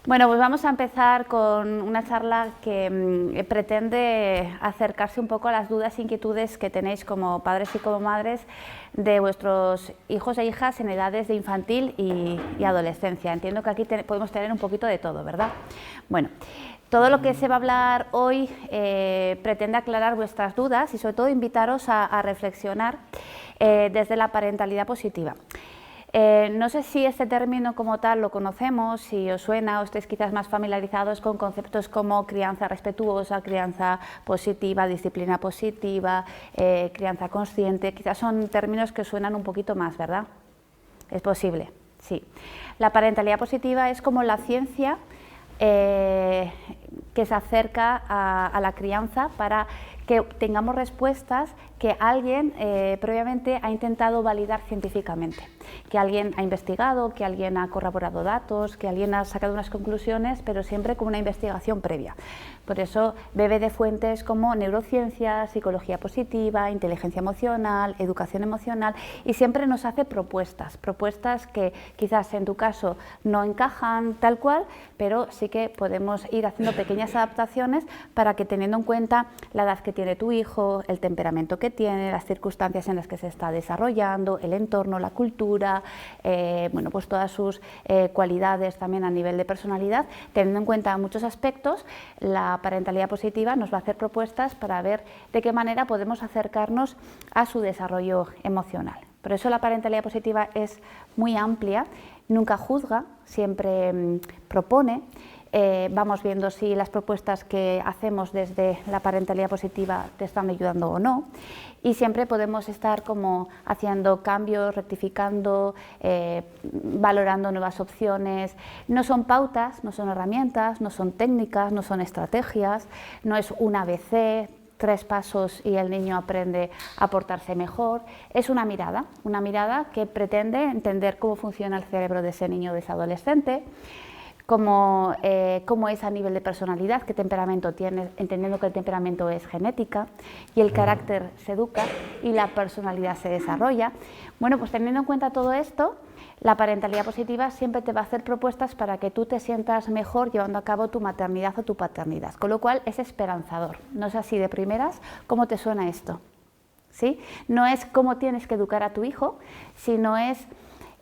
Bueno, pues vamos a empezar con una charla que pretende acercarse un poco a las dudas e inquietudes que tenéis como padres y como madres de vuestros hijos e hijas en edades de infantil y adolescencia. Entiendo que aquí podemos tener un poquito de todo, ¿verdad? Bueno, todo lo que se va a hablar hoy pretende aclarar vuestras dudas y sobre todo invitaros a reflexionar desde la parentalidad positiva. No sé si este término como tal lo conocemos, si os suena o estáis quizás más familiarizados con conceptos como crianza respetuosa, crianza positiva, disciplina positiva, crianza consciente. Quizás son términos que suenan un poquito más, ¿verdad? Es posible, sí. La parentalidad positiva es como la ciencia que se acerca a la crianza para que tengamos respuestas que alguien previamente ha intentado validar científicamente, que alguien ha investigado, que alguien ha corroborado datos, que alguien ha sacado unas conclusiones, pero siempre con una investigación previa. Por eso bebe de fuentes como neurociencia, psicología positiva, inteligencia emocional, educación emocional, y siempre nos hace propuestas que quizás en tu caso no encajan tal cual, pero sí que podemos ir haciendo pequeñas adaptaciones para que, teniendo en cuenta la edad que tiene tu hijo, el temperamento que tiene, las circunstancias en las que se está desarrollando, el entorno, la cultura, bueno, pues todas sus cualidades también a nivel de personalidad, teniendo en cuenta muchos aspectos, la parentalidad positiva nos va a hacer propuestas para ver de qué manera podemos acercarnos a su desarrollo emocional. Por eso la parentalidad positiva es muy amplia, nunca juzga, siempre propone. Vamos viendo si las propuestas que hacemos desde la parentalidad positiva te están ayudando o no, y siempre podemos estar como haciendo cambios, rectificando, valorando nuevas opciones. No son pautas, no son herramientas, no son técnicas, no son estrategias, no es un ABC, 3 pasos y el niño aprende a portarse mejor. Es una mirada que pretende entender cómo funciona el cerebro de ese niño o de ese adolescente, cómo es a nivel de personalidad, qué temperamento tiene, entendiendo que el temperamento es genética y el carácter se educa y la personalidad se desarrolla. Bueno, pues teniendo en cuenta todo esto, la parentalidad positiva siempre te va a hacer propuestas para que tú te sientas mejor llevando a cabo tu maternidad o tu paternidad, con lo cual es esperanzador. No es así de primeras. ¿Cómo te suena esto? ¿Sí? No es cómo tienes que educar a tu hijo, sino es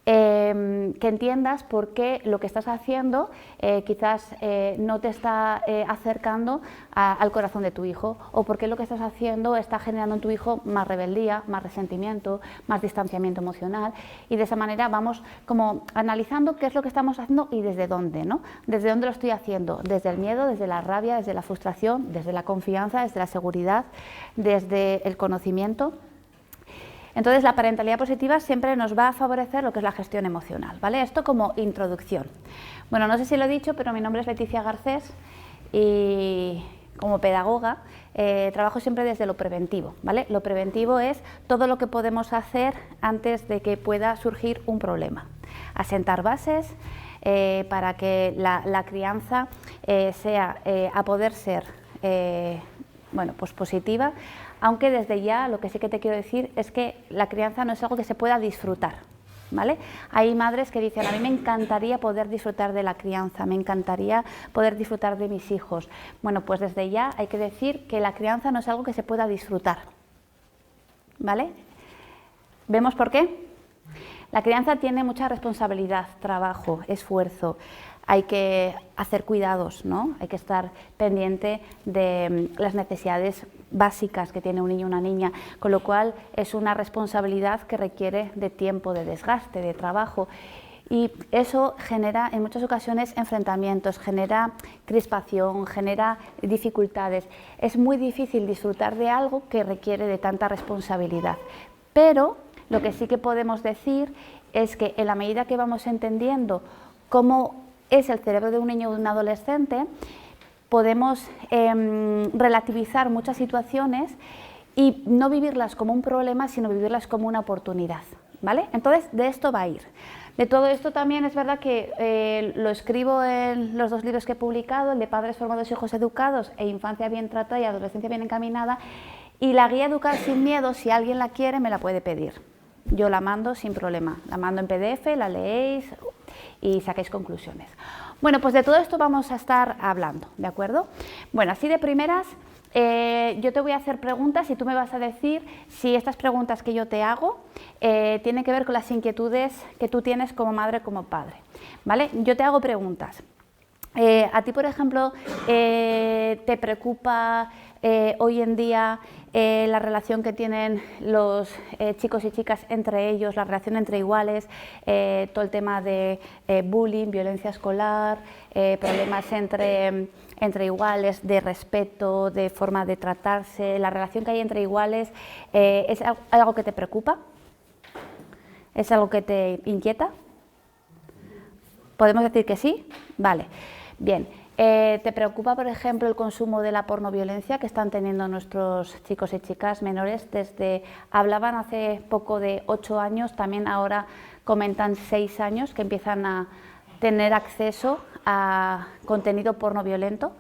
que entiendas por qué lo que estás haciendo quizás no te está acercando al corazón de tu hijo, o por qué lo que estás haciendo está generando en tu hijo más rebeldía, más resentimiento, más distanciamiento emocional, y de esa manera vamos como analizando qué es lo que estamos haciendo y desde dónde, ¿no? Desde dónde lo estoy haciendo, desde el miedo, desde la rabia, desde la frustración, desde la confianza, desde la seguridad, desde el conocimiento. Entonces, la parentalidad positiva siempre nos va a favorecer lo que es la gestión emocional, ¿vale? Esto como introducción. Bueno, no sé si lo he dicho, pero mi nombre es Leticia Garcés y como pedagoga trabajo siempre desde lo preventivo, ¿vale? Lo preventivo es todo lo que podemos hacer antes de que pueda surgir un problema. Asentar bases para que la crianza sea a poder ser bueno, pues positiva, aunque desde ya lo que sí que te quiero decir es que la crianza no es algo que se pueda disfrutar, ¿vale? Hay madres que dicen, a mí me encantaría poder disfrutar de la crianza, me encantaría poder disfrutar de mis hijos. Bueno, pues desde ya hay que decir que la crianza no es algo que se pueda disfrutar, ¿vale? ¿Vemos por qué? La crianza tiene mucha responsabilidad, trabajo, esfuerzo. Hay que hacer cuidados, ¿no? Hay que estar pendiente de las necesidades básicas que tiene un niño o una niña, con lo cual es una responsabilidad que requiere de tiempo, de desgaste, de trabajo, y eso genera en muchas ocasiones enfrentamientos, genera crispación, genera dificultades. Es muy difícil disfrutar de algo que requiere de tanta responsabilidad, pero lo que sí que podemos decir es que en la medida que vamos entendiendo cómo es el cerebro de un niño o de un adolescente, podemos relativizar muchas situaciones y no vivirlas como un problema, sino vivirlas como una oportunidad, ¿vale? Entonces, de esto va a ir. De todo esto también es verdad que lo escribo en los 2 libros que he publicado, el de Padres formados y hijos educados e Infancia bien tratada y Adolescencia bien encaminada, y la guía Educar sin miedo, si alguien la quiere, me la puede pedir. Yo la mando sin problema, la mando en PDF, la leéis. y saquéis conclusiones. Bueno, pues de todo esto vamos a estar hablando, ¿de acuerdo? Bueno, así de primeras, yo te voy a hacer preguntas y tú me vas a decir si estas preguntas que yo te hago tienen que ver con las inquietudes que tú tienes como madre, como padre, ¿vale? Yo te hago preguntas. A ti, por ejemplo, ¿te preocupa hoy en día la relación que tienen los chicos y chicas entre ellos, la relación entre iguales, todo el tema de bullying, violencia escolar, problemas entre iguales, de respeto, de forma de tratarse, la relación que hay entre iguales? ¿Es algo que te preocupa? ¿Es algo que te inquieta? ¿Podemos decir que sí? Vale. Bien, ¿te preocupa, por ejemplo, el consumo de la pornoviolencia que están teniendo nuestros chicos y chicas menores? Hablaban hace poco de 8 años, también ahora comentan 6 años que empiezan a tener acceso a contenido pornoviolento.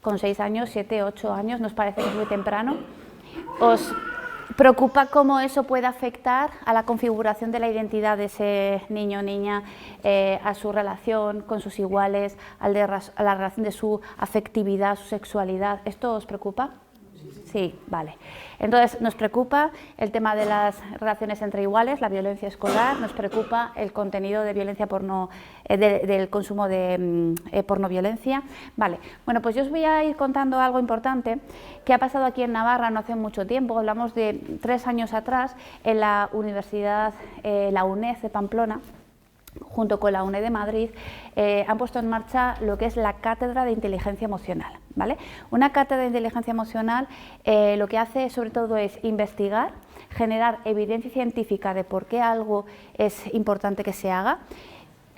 Con 6 años, 7, 8 años, ¿nos parece que es muy temprano? ¿Os preocupa cómo eso puede afectar a la configuración de la identidad de ese niño o niña, a su relación con sus iguales, a la relación de su afectividad, su sexualidad? ¿Esto os preocupa? Sí, vale. Entonces, nos preocupa el tema de las relaciones entre iguales, la violencia escolar, nos preocupa el contenido de violencia del consumo de pornoviolencia. Vale, bueno, pues yo os voy a ir contando algo importante que ha pasado aquí en Navarra no hace mucho tiempo. Hablamos de 3 años atrás en la Universidad, la UNED de Pamplona, junto con la UNED de Madrid, han puesto en marcha lo que es la Cátedra de Inteligencia Emocional, ¿vale? Una cátedra de inteligencia emocional lo que hace sobre todo es investigar, generar evidencia científica de por qué algo es importante que se haga,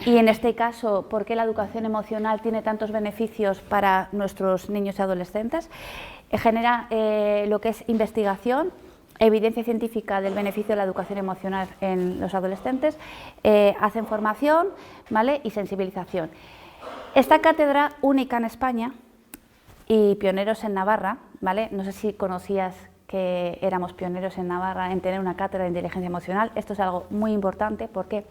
y en este caso, por qué la educación emocional tiene tantos beneficios para nuestros niños y adolescentes. Genera lo que es investigación, evidencia científica del beneficio de la educación emocional en los adolescentes, hacen formación, ¿vale?, y sensibilización. Esta cátedra, única en España y pioneros en Navarra, ¿vale? No sé si conocías que éramos pioneros en Navarra en tener una cátedra de inteligencia emocional. Esto es algo muy importante. ¿Por qué?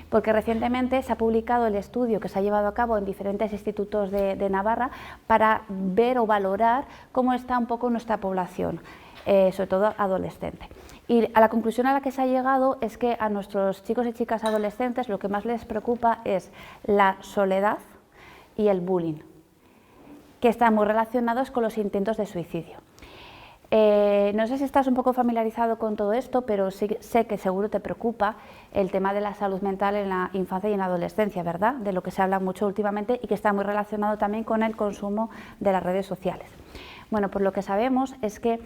Porque recientemente se ha publicado el estudio que se ha llevado a cabo en diferentes institutos de Navarra para ver o valorar cómo está un poco nuestra población, sobre todo adolescente. Y a la conclusión a la que se ha llegado es que a nuestros chicos y chicas adolescentes lo que más les preocupa es la soledad y el bullying, que están muy relacionados con los intentos de suicidio. No sé si estás un poco familiarizado con todo esto, pero sí, sé que seguro te preocupa el tema de la salud mental en la infancia y en la adolescencia, ¿verdad? De lo que se habla mucho últimamente y que está muy relacionado también con el consumo de las redes sociales. Bueno, pues lo que sabemos es que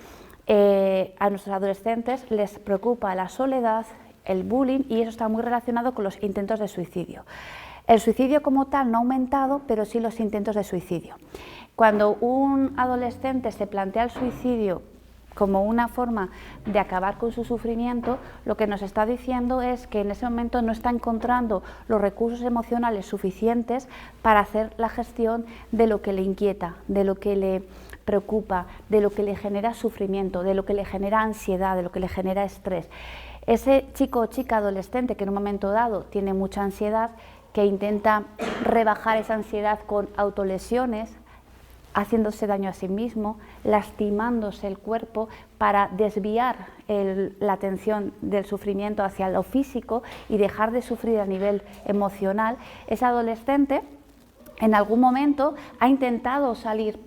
a nuestros adolescentes les preocupa la soledad, el bullying, y eso está muy relacionado con los intentos de suicidio. El suicidio como tal no ha aumentado, pero sí los intentos de suicidio. Cuando un adolescente se plantea el suicidio como una forma de acabar con su sufrimiento, lo que nos está diciendo es que en ese momento no está encontrando los recursos emocionales suficientes para hacer la gestión de lo que le inquieta, de lo que le preocupa, de lo que le genera sufrimiento, de lo que le genera ansiedad, de lo que le genera estrés. Ese chico o chica adolescente que en un momento dado tiene mucha ansiedad, que intenta rebajar esa ansiedad con autolesiones, haciéndose daño a sí mismo, lastimándose el cuerpo para desviar la atención del sufrimiento hacia lo físico y dejar de sufrir a nivel emocional, ese adolescente en algún momento ha intentado salir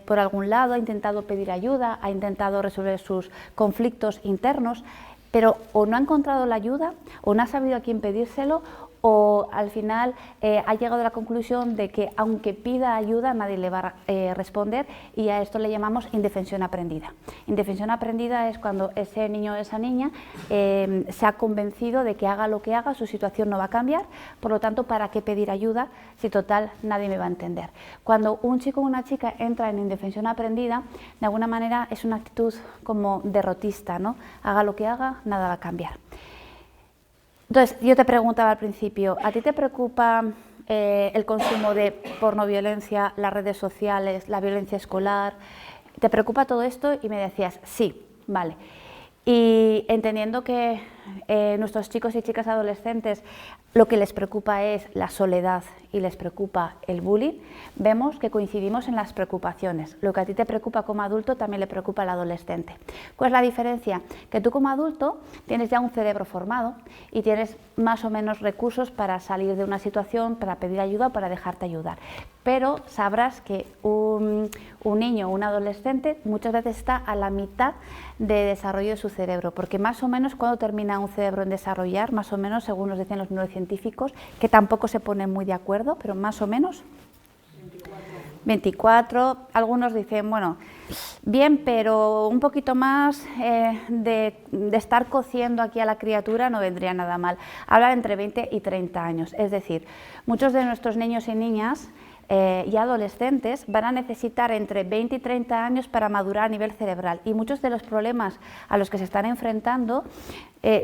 por algún lado, ha intentado pedir ayuda, ha intentado resolver sus conflictos internos, pero o no ha encontrado la ayuda, o no ha sabido a quién pedírselo, o al final ha llegado a la conclusión de que aunque pida ayuda nadie le va a responder, y a esto le llamamos indefensión aprendida. Indefensión aprendida es cuando ese niño o esa niña se ha convencido de que haga lo que haga, su situación no va a cambiar, por lo tanto, ¿para qué pedir ayuda si total nadie me va a entender? Cuando un chico o una chica entra en indefensión aprendida, de alguna manera es una actitud como derrotista, ¿no? Haga lo que haga, nada va a cambiar. Entonces, yo te preguntaba al principio, ¿a ti te preocupa el consumo de pornoviolencia, las redes sociales, la violencia escolar? ¿Te preocupa todo esto? Y me decías, sí, vale. Y entendiendo que nuestros chicos y chicas adolescentes lo que les preocupa es la soledad y les preocupa el bullying, vemos que coincidimos en las preocupaciones. Lo que a ti te preocupa como adulto también le preocupa al adolescente. ¿Cuál es la diferencia? Que tú como adulto tienes ya un cerebro formado y tienes más o menos recursos para salir de una situación, para pedir ayuda o para dejarte ayudar. Pero sabrás que un niño o un adolescente muchas veces está a la mitad de desarrollo de su cerebro, porque más o menos cuando termina un cerebro en desarrollar, más o menos según nos dicen los neurocientíficos, que tampoco se ponen muy de acuerdo, pero más o menos 24, algunos dicen, bueno, bien, pero un poquito más de estar cociendo aquí a la criatura no vendría nada mal. Habla entre 20 y 30 años, es decir, muchos de nuestros niños y niñas y adolescentes van a necesitar entre 20 y 30 años para madurar a nivel cerebral, y muchos de los problemas a los que se están enfrentando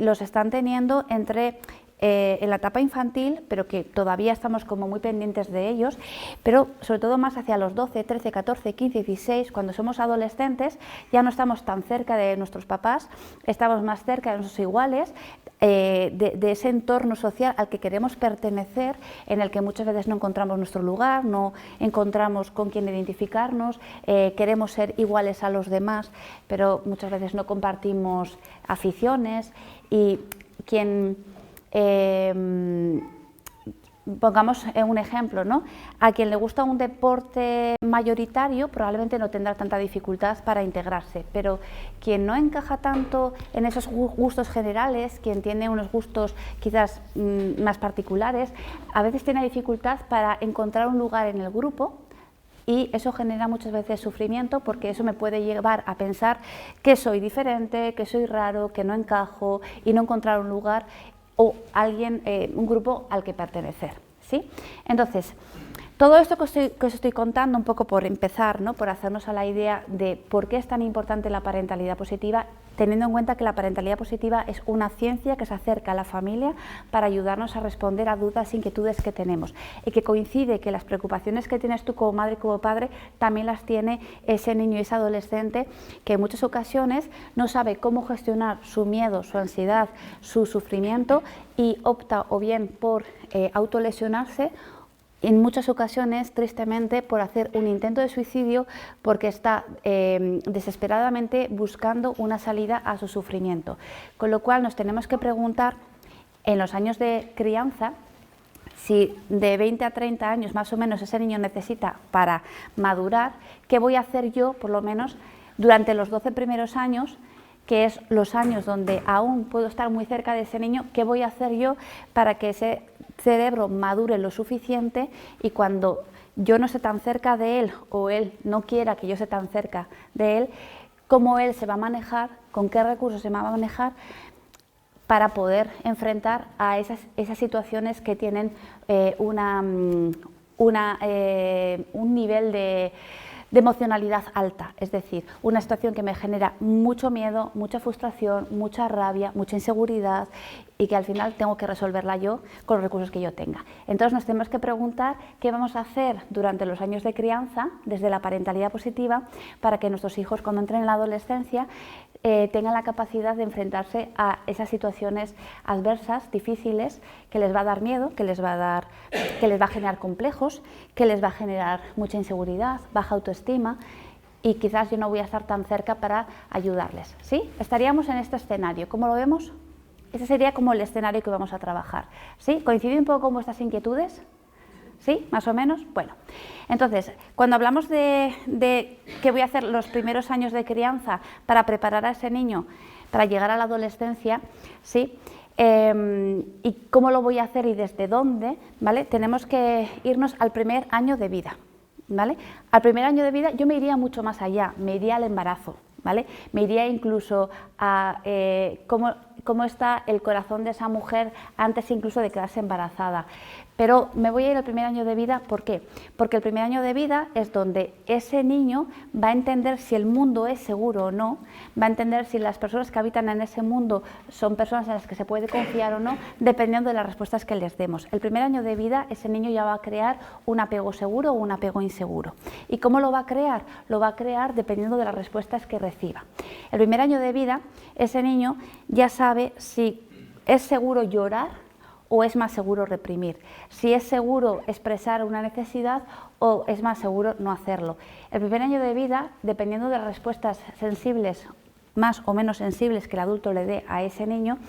los están teniendo en la etapa infantil, pero que todavía estamos como muy pendientes de ellos, pero sobre todo más hacia los 12, 13, 14, 15, 16, cuando somos adolescentes ya no estamos tan cerca de nuestros papás, estamos más cerca de nuestros iguales, de ese entorno social al que queremos pertenecer, en el que muchas veces no encontramos nuestro lugar, no encontramos con quién identificarnos, queremos ser iguales a los demás, pero muchas veces no compartimos aficiones, y pongamos un ejemplo, ¿no? A quien le gusta un deporte mayoritario probablemente no tendrá tanta dificultad para integrarse, pero quien no encaja tanto en esos gustos generales, quien tiene unos gustos quizás más particulares, a veces tiene dificultad para encontrar un lugar en el grupo, y eso genera muchas veces sufrimiento, porque eso me puede llevar a pensar que soy diferente, que soy raro, que no encajo y no encontrar un lugar o alguien, un grupo al que pertenecer, ¿sí? Entonces, todo esto que os estoy contando, un poco por empezar, ¿no? Por hacernos a la idea de por qué es tan importante la parentalidad positiva, teniendo en cuenta que la parentalidad positiva es una ciencia que se acerca a la familia para ayudarnos a responder a dudas e inquietudes que tenemos, y que coincide que las preocupaciones que tienes tú como madre y como padre también las tiene ese niño y ese adolescente, que en muchas ocasiones no sabe cómo gestionar su miedo, su ansiedad, su sufrimiento, y opta o bien por autolesionarse, en muchas ocasiones, tristemente, por hacer un intento de suicidio, porque está desesperadamente buscando una salida a su sufrimiento. Con lo cual nos tenemos que preguntar, en los años de crianza, si de 20 a 30 años más o menos ese niño necesita para madurar, ¿qué voy a hacer yo, por lo menos, durante los 12 primeros años, que es los años donde aún puedo estar muy cerca de ese niño? ¿Qué voy a hacer yo para que ese cerebro madure lo suficiente, y cuando yo no esté tan cerca de él, o él no quiera que yo esté tan cerca de él, cómo él se va a manejar, con qué recursos se va a manejar para poder enfrentar a esas situaciones que tienen un nivel de emocionalidad alta, es decir, una situación que me genera mucho miedo, mucha frustración, mucha rabia, mucha inseguridad, y que al final tengo que resolverla yo con los recursos que yo tenga. Entonces nos tenemos que preguntar qué vamos a hacer durante los años de crianza, desde la parentalidad positiva, para que nuestros hijos, cuando entren en la adolescencia, tengan la capacidad de enfrentarse a esas situaciones adversas, difíciles, que les va a dar miedo, que les va a generar complejos, que les va a generar mucha inseguridad, baja autoestima, y quizás yo no voy a estar tan cerca para ayudarles, ¿sí? Estaríamos en este escenario. ¿Cómo lo vemos? Ese sería como el escenario que vamos a trabajar, ¿sí? ¿Coincide un poco con vuestras inquietudes? ¿Sí? ¿Más o menos? Bueno, entonces, cuando hablamos de qué voy a hacer los primeros años de crianza para preparar a ese niño para llegar a la adolescencia, ¿sí? Y cómo lo voy a hacer y desde dónde, ¿vale? Tenemos que irnos al primer año de vida, ¿vale? Al primer año de vida yo me iría mucho más allá, me iría al embarazo, ¿vale? Me iría incluso a cómo cómo está el corazón de esa mujer antes incluso de quedarse embarazada. Pero me voy a ir al primer año de vida, ¿por qué? Porque el primer año de vida es donde ese niño va a entender si el mundo es seguro o no, va a entender si las personas que habitan en ese mundo son personas en las que se puede confiar o no, dependiendo de las respuestas que les demos. El primer año de vida, ese niño ya va a crear un apego seguro o un apego inseguro. ¿Y cómo lo va a crear? Lo va a crear dependiendo de las respuestas que reciba. El primer año de vida, ese niño ya sabe si es seguro llorar o es más seguro reprimir, si es seguro expresar una necesidad o es más seguro no hacerlo. El primer año de vida, dependiendo de las respuestas sensibles, más o menos sensibles que el adulto le dé a ese niño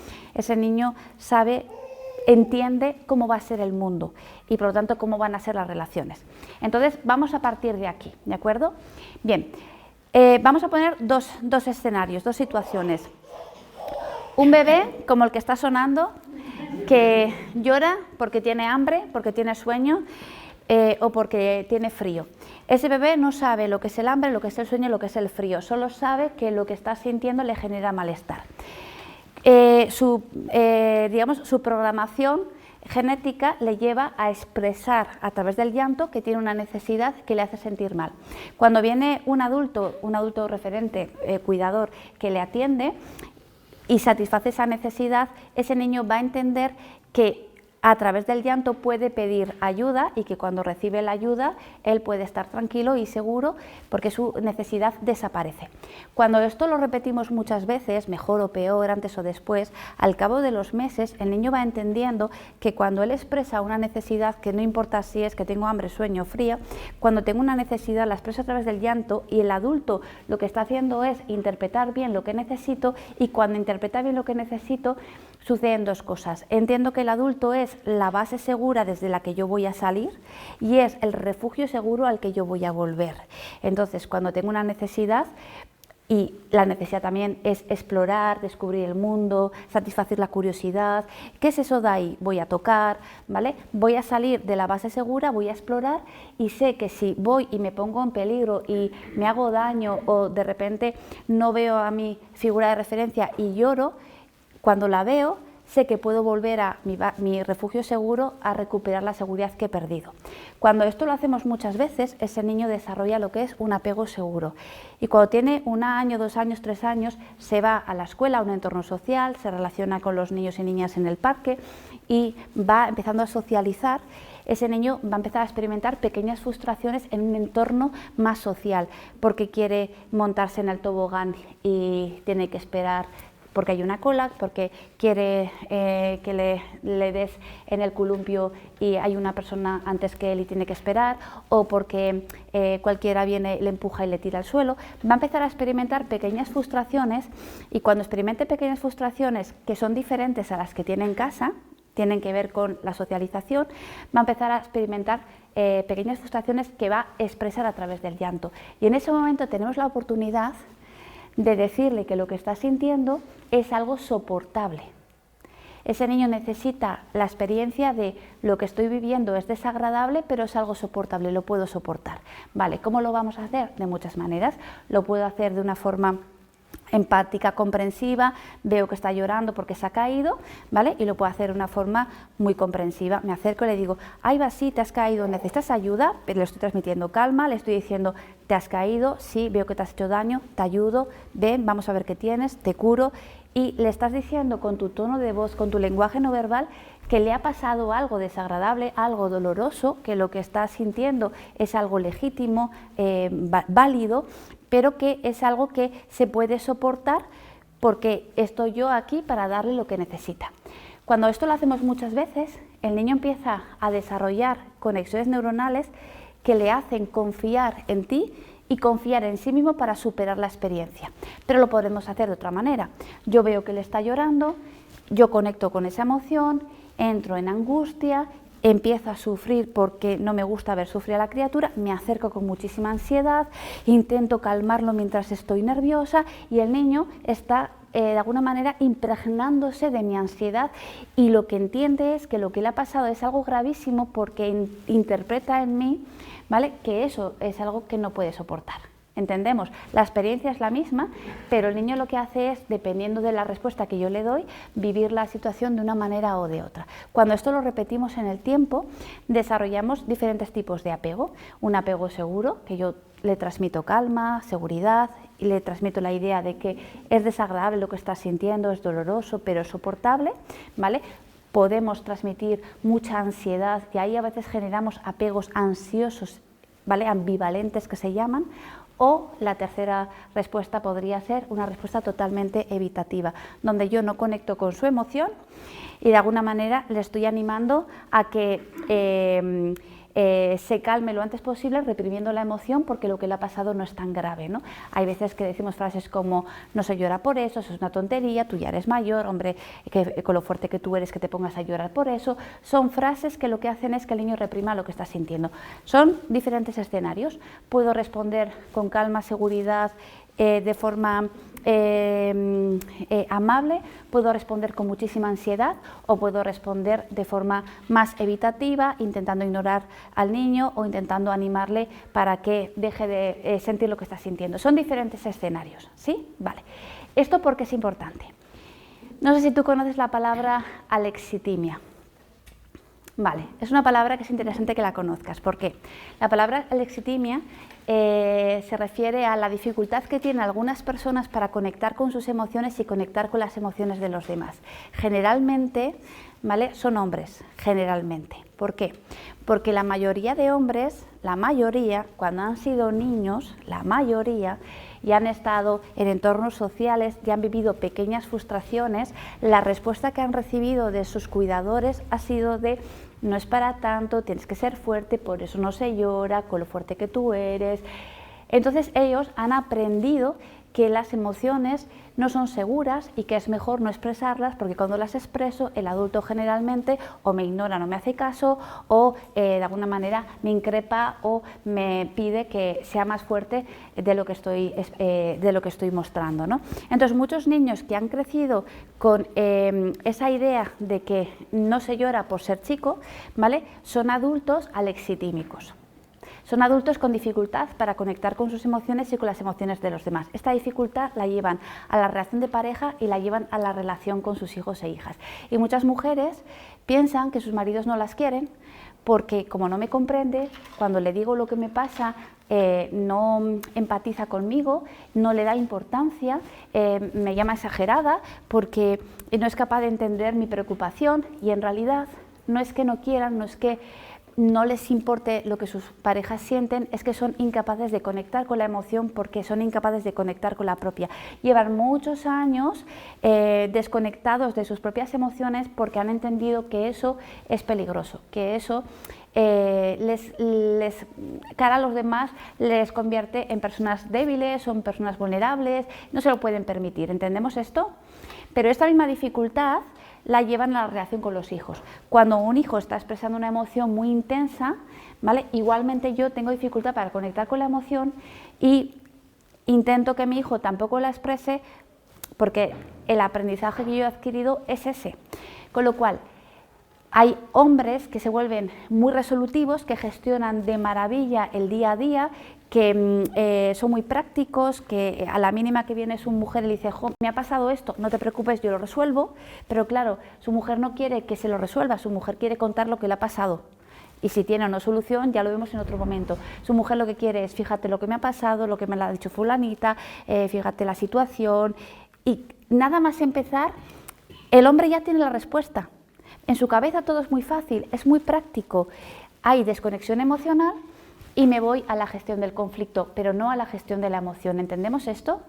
sabe, entiende cómo va a ser el mundo y por lo tanto cómo van a ser las relaciones. Entonces vamos a partir de aquí, ¿de acuerdo? Bien, vamos a poner dos escenarios, dos situaciones. Un bebé como el que está sonando, que llora porque tiene hambre, porque tiene sueño o porque tiene frío. Ese bebé no sabe lo que es el hambre, lo que es el sueño, lo que es el frío, solo sabe que lo que está sintiendo le genera malestar. Su programación genética le lleva a expresar a través del llanto que tiene una necesidad que le hace sentir mal. Cuando viene un adulto referente, cuidador, que le atiende y satisface esa necesidad, ese niño va a entender que a través del llanto puede pedir ayuda y que cuando recibe la ayuda él puede estar tranquilo y seguro porque su necesidad desaparece. Cuando esto lo repetimos muchas veces, mejor o peor, antes o después, al cabo de los meses el niño va entendiendo que cuando él expresa una necesidad, que no importa si es que tengo hambre, sueño, frío, cuando tengo una necesidad la expreso a través del llanto y el adulto lo que está haciendo es interpretar bien lo que necesito y cuando interpreta bien lo que necesito suceden dos cosas. Entiendo que el adulto es la base segura desde la que yo voy a salir y es el refugio seguro al que yo voy a volver. Entonces, cuando tengo una necesidad, y la necesidad también es explorar, descubrir el mundo, satisfacer la curiosidad, ¿qué es eso de ahí? Voy a tocar, ¿vale? Voy a salir de la base segura, voy a explorar y sé que si voy y me pongo en peligro y me hago daño o de repente no veo a mi figura de referencia y lloro, cuando la veo, sé que puedo volver a mi refugio seguro a recuperar la seguridad que he perdido. Cuando esto lo hacemos muchas veces, ese niño desarrolla lo que es un apego seguro. Y cuando tiene 1 año, 2 años, 3 años, se va a la escuela, a un entorno social, se relaciona con los niños y niñas en el parque y va empezando a socializar. Ese niño va a empezar a experimentar pequeñas frustraciones en un entorno más social, porque quiere montarse en el tobogán y tiene que esperar porque hay una cola, porque quiere que le des en el columpio y hay una persona antes que él y tiene que esperar, o porque cualquiera viene, le empuja y le tira al suelo. Va a empezar a experimentar pequeñas frustraciones y cuando experimente pequeñas frustraciones que son diferentes a las que tiene en casa, tienen que ver con la socialización, va a empezar a experimentar pequeñas frustraciones que va a expresar a través del llanto. Y en ese momento tenemos la oportunidad de decirle que lo que está sintiendo es algo soportable. Ese niño necesita la experiencia de lo que estoy viviendo es desagradable, pero es algo soportable, lo puedo soportar. Vale, ¿cómo lo vamos a hacer? De muchas maneras. Lo puedo hacer de una forma empática, comprensiva, veo que está llorando porque se ha caído, ¿vale? Y lo puedo hacer de una forma muy comprensiva. Me acerco y le digo, ay, va, sí, te has caído, ¿necesitas ayuda? Pero le estoy transmitiendo calma, le estoy diciendo, te has caído, sí, veo que te has hecho daño, te ayudo, ven, vamos a ver qué tienes, te curo. Y le estás diciendo con tu tono de voz, con tu lenguaje no verbal, que le ha pasado algo desagradable, algo doloroso, que lo que está sintiendo es algo legítimo, válido, pero que es algo que se puede soportar porque estoy yo aquí para darle lo que necesita. Cuando esto lo hacemos muchas veces, el niño empieza a desarrollar conexiones neuronales que le hacen confiar en ti y confiar en sí mismo para superar la experiencia. Pero lo podemos hacer de otra manera. Yo veo que él está llorando, yo conecto con esa emoción, entro en angustia, empiezo a sufrir porque no me gusta ver sufrir a la criatura, me acerco con muchísima ansiedad, intento calmarlo mientras estoy nerviosa y el niño está de alguna manera impregnándose de mi ansiedad y lo que entiende es que lo que le ha pasado es algo gravísimo porque interpreta en mí, ¿vale?, que eso es algo que no puede soportar. Entendemos, la experiencia es la misma, pero el niño lo que hace es, dependiendo de la respuesta que yo le doy, vivir la situación de una manera o de otra. Cuando esto lo repetimos en el tiempo, desarrollamos diferentes tipos de apego. Un apego seguro, que yo le transmito calma, seguridad, y le transmito la idea de que es desagradable lo que está sintiendo, es doloroso, pero es soportable, ¿vale? Podemos transmitir mucha ansiedad, y ahí a veces generamos apegos ansiosos, ¿vale? Ambivalentes que se llaman. O la tercera respuesta podría ser una respuesta totalmente evitativa, donde yo no conecto con su emoción y de alguna manera le estoy animando a que se calme lo antes posible, reprimiendo la emoción porque lo que le ha pasado no es tan grave, ¿no? Hay veces que decimos frases como no se llora por eso es una tontería, tú ya eres mayor, hombre, que con lo fuerte que tú eres que te pongas a llorar por eso. Son frases que lo que hacen es que el niño reprima lo que está sintiendo. Son diferentes escenarios. Puedo responder con calma, seguridad, de forma amable, puedo responder con muchísima ansiedad o puedo responder de forma más evitativa, intentando ignorar al niño o intentando animarle para que deje de sentir lo que está sintiendo. Son diferentes escenarios, ¿sí? Vale. ¿Esto por qué es importante? No sé si tú conoces la palabra alexitimia. Vale, es una palabra que es interesante que la conozcas. ¿Por qué? La palabra alexitimia se refiere a la dificultad que tienen algunas personas para conectar con sus emociones y conectar con las emociones de los demás. Generalmente, ¿vale? Son hombres, generalmente. ¿Por qué? Porque la mayoría de hombres, cuando han sido niños, la mayoría, y han estado en entornos sociales y han vivido pequeñas frustraciones, la respuesta que han recibido de sus cuidadores ha sido de no es para tanto, tienes que ser fuerte, por eso no se llora, con lo fuerte que tú eres. Entonces ellos han aprendido que las emociones no son seguras y que es mejor no expresarlas porque cuando las expreso el adulto generalmente o me ignora, no me hace caso o de alguna manera me increpa o me pide que sea más fuerte de lo que estoy mostrando, ¿no? Entonces muchos niños que han crecido con esa idea de que no se llora por ser chico, ¿vale? Son adultos alexitímicos. Son adultos con dificultad para conectar con sus emociones y con las emociones de los demás. Esta dificultad la llevan a la relación de pareja y la llevan a la relación con sus hijos e hijas. Y muchas mujeres piensan que sus maridos no las quieren porque como no me comprende, cuando le digo lo que me pasa, no empatiza conmigo, no le da importancia, me llama exagerada porque no es capaz de entender mi preocupación y en realidad no es que no quieran, no es que no les importe lo que sus parejas sienten, es que son incapaces de conectar con la emoción porque son incapaces de conectar con la propia. Llevan muchos años desconectados de sus propias emociones porque han entendido que eso es peligroso, que eso cara a los demás les convierte en personas débiles o en personas vulnerables, no se lo pueden permitir. ¿Entendemos esto? Pero esta misma dificultad la llevan a la relación con los hijos. Cuando un hijo está expresando una emoción muy intensa, ¿vale? Igualmente yo tengo dificultad para conectar con la emoción y intento que mi hijo tampoco la exprese porque el aprendizaje que yo he adquirido es ese. Con lo cual, hay hombres que se vuelven muy resolutivos, que gestionan de maravilla el día a día, que son muy prácticos, que a la mínima que viene su mujer y le dice, jo, me ha pasado esto, no te preocupes, yo lo resuelvo, pero claro, su mujer no quiere que se lo resuelva, su mujer quiere contar lo que le ha pasado. Y si tiene una solución, ya lo vemos en otro momento. Su mujer lo que quiere es, fíjate lo que me ha pasado, lo que me lo ha dicho fulanita, fíjate la situación. Y nada más empezar, el hombre ya tiene la respuesta. En su cabeza todo es muy fácil, es muy práctico. Hay desconexión emocional y me voy a la gestión del conflicto, pero no a la gestión de la emoción. ¿Entendemos esto?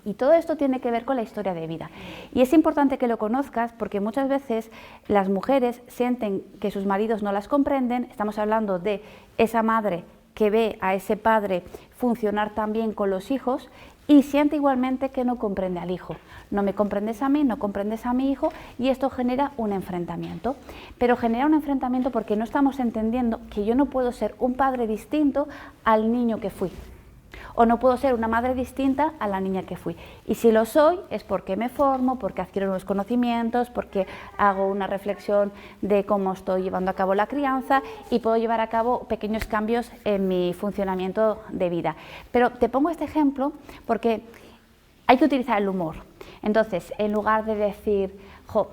Y todo esto tiene que ver con la historia de vida. Y es importante que lo conozcas porque muchas veces las mujeres sienten que sus maridos no las comprenden. Estamos hablando de esa madre que ve a ese padre funcionar tan bien con los hijos y siente igualmente que no comprende al hijo. No me comprendes a mí, no comprendes a mi hijo y esto genera un enfrentamiento. Pero genera un enfrentamiento porque no estamos entendiendo que yo no puedo ser un padre distinto al niño que fui. o no puedo ser una madre distinta a la niña que fui. Y si lo soy es porque me formo, porque adquiero nuevos conocimientos, porque hago una reflexión de cómo estoy llevando a cabo la crianza y puedo llevar a cabo pequeños cambios en mi funcionamiento de vida. Pero te pongo este ejemplo porque hay que utilizar el humor. Entonces, en lugar de decir, jo,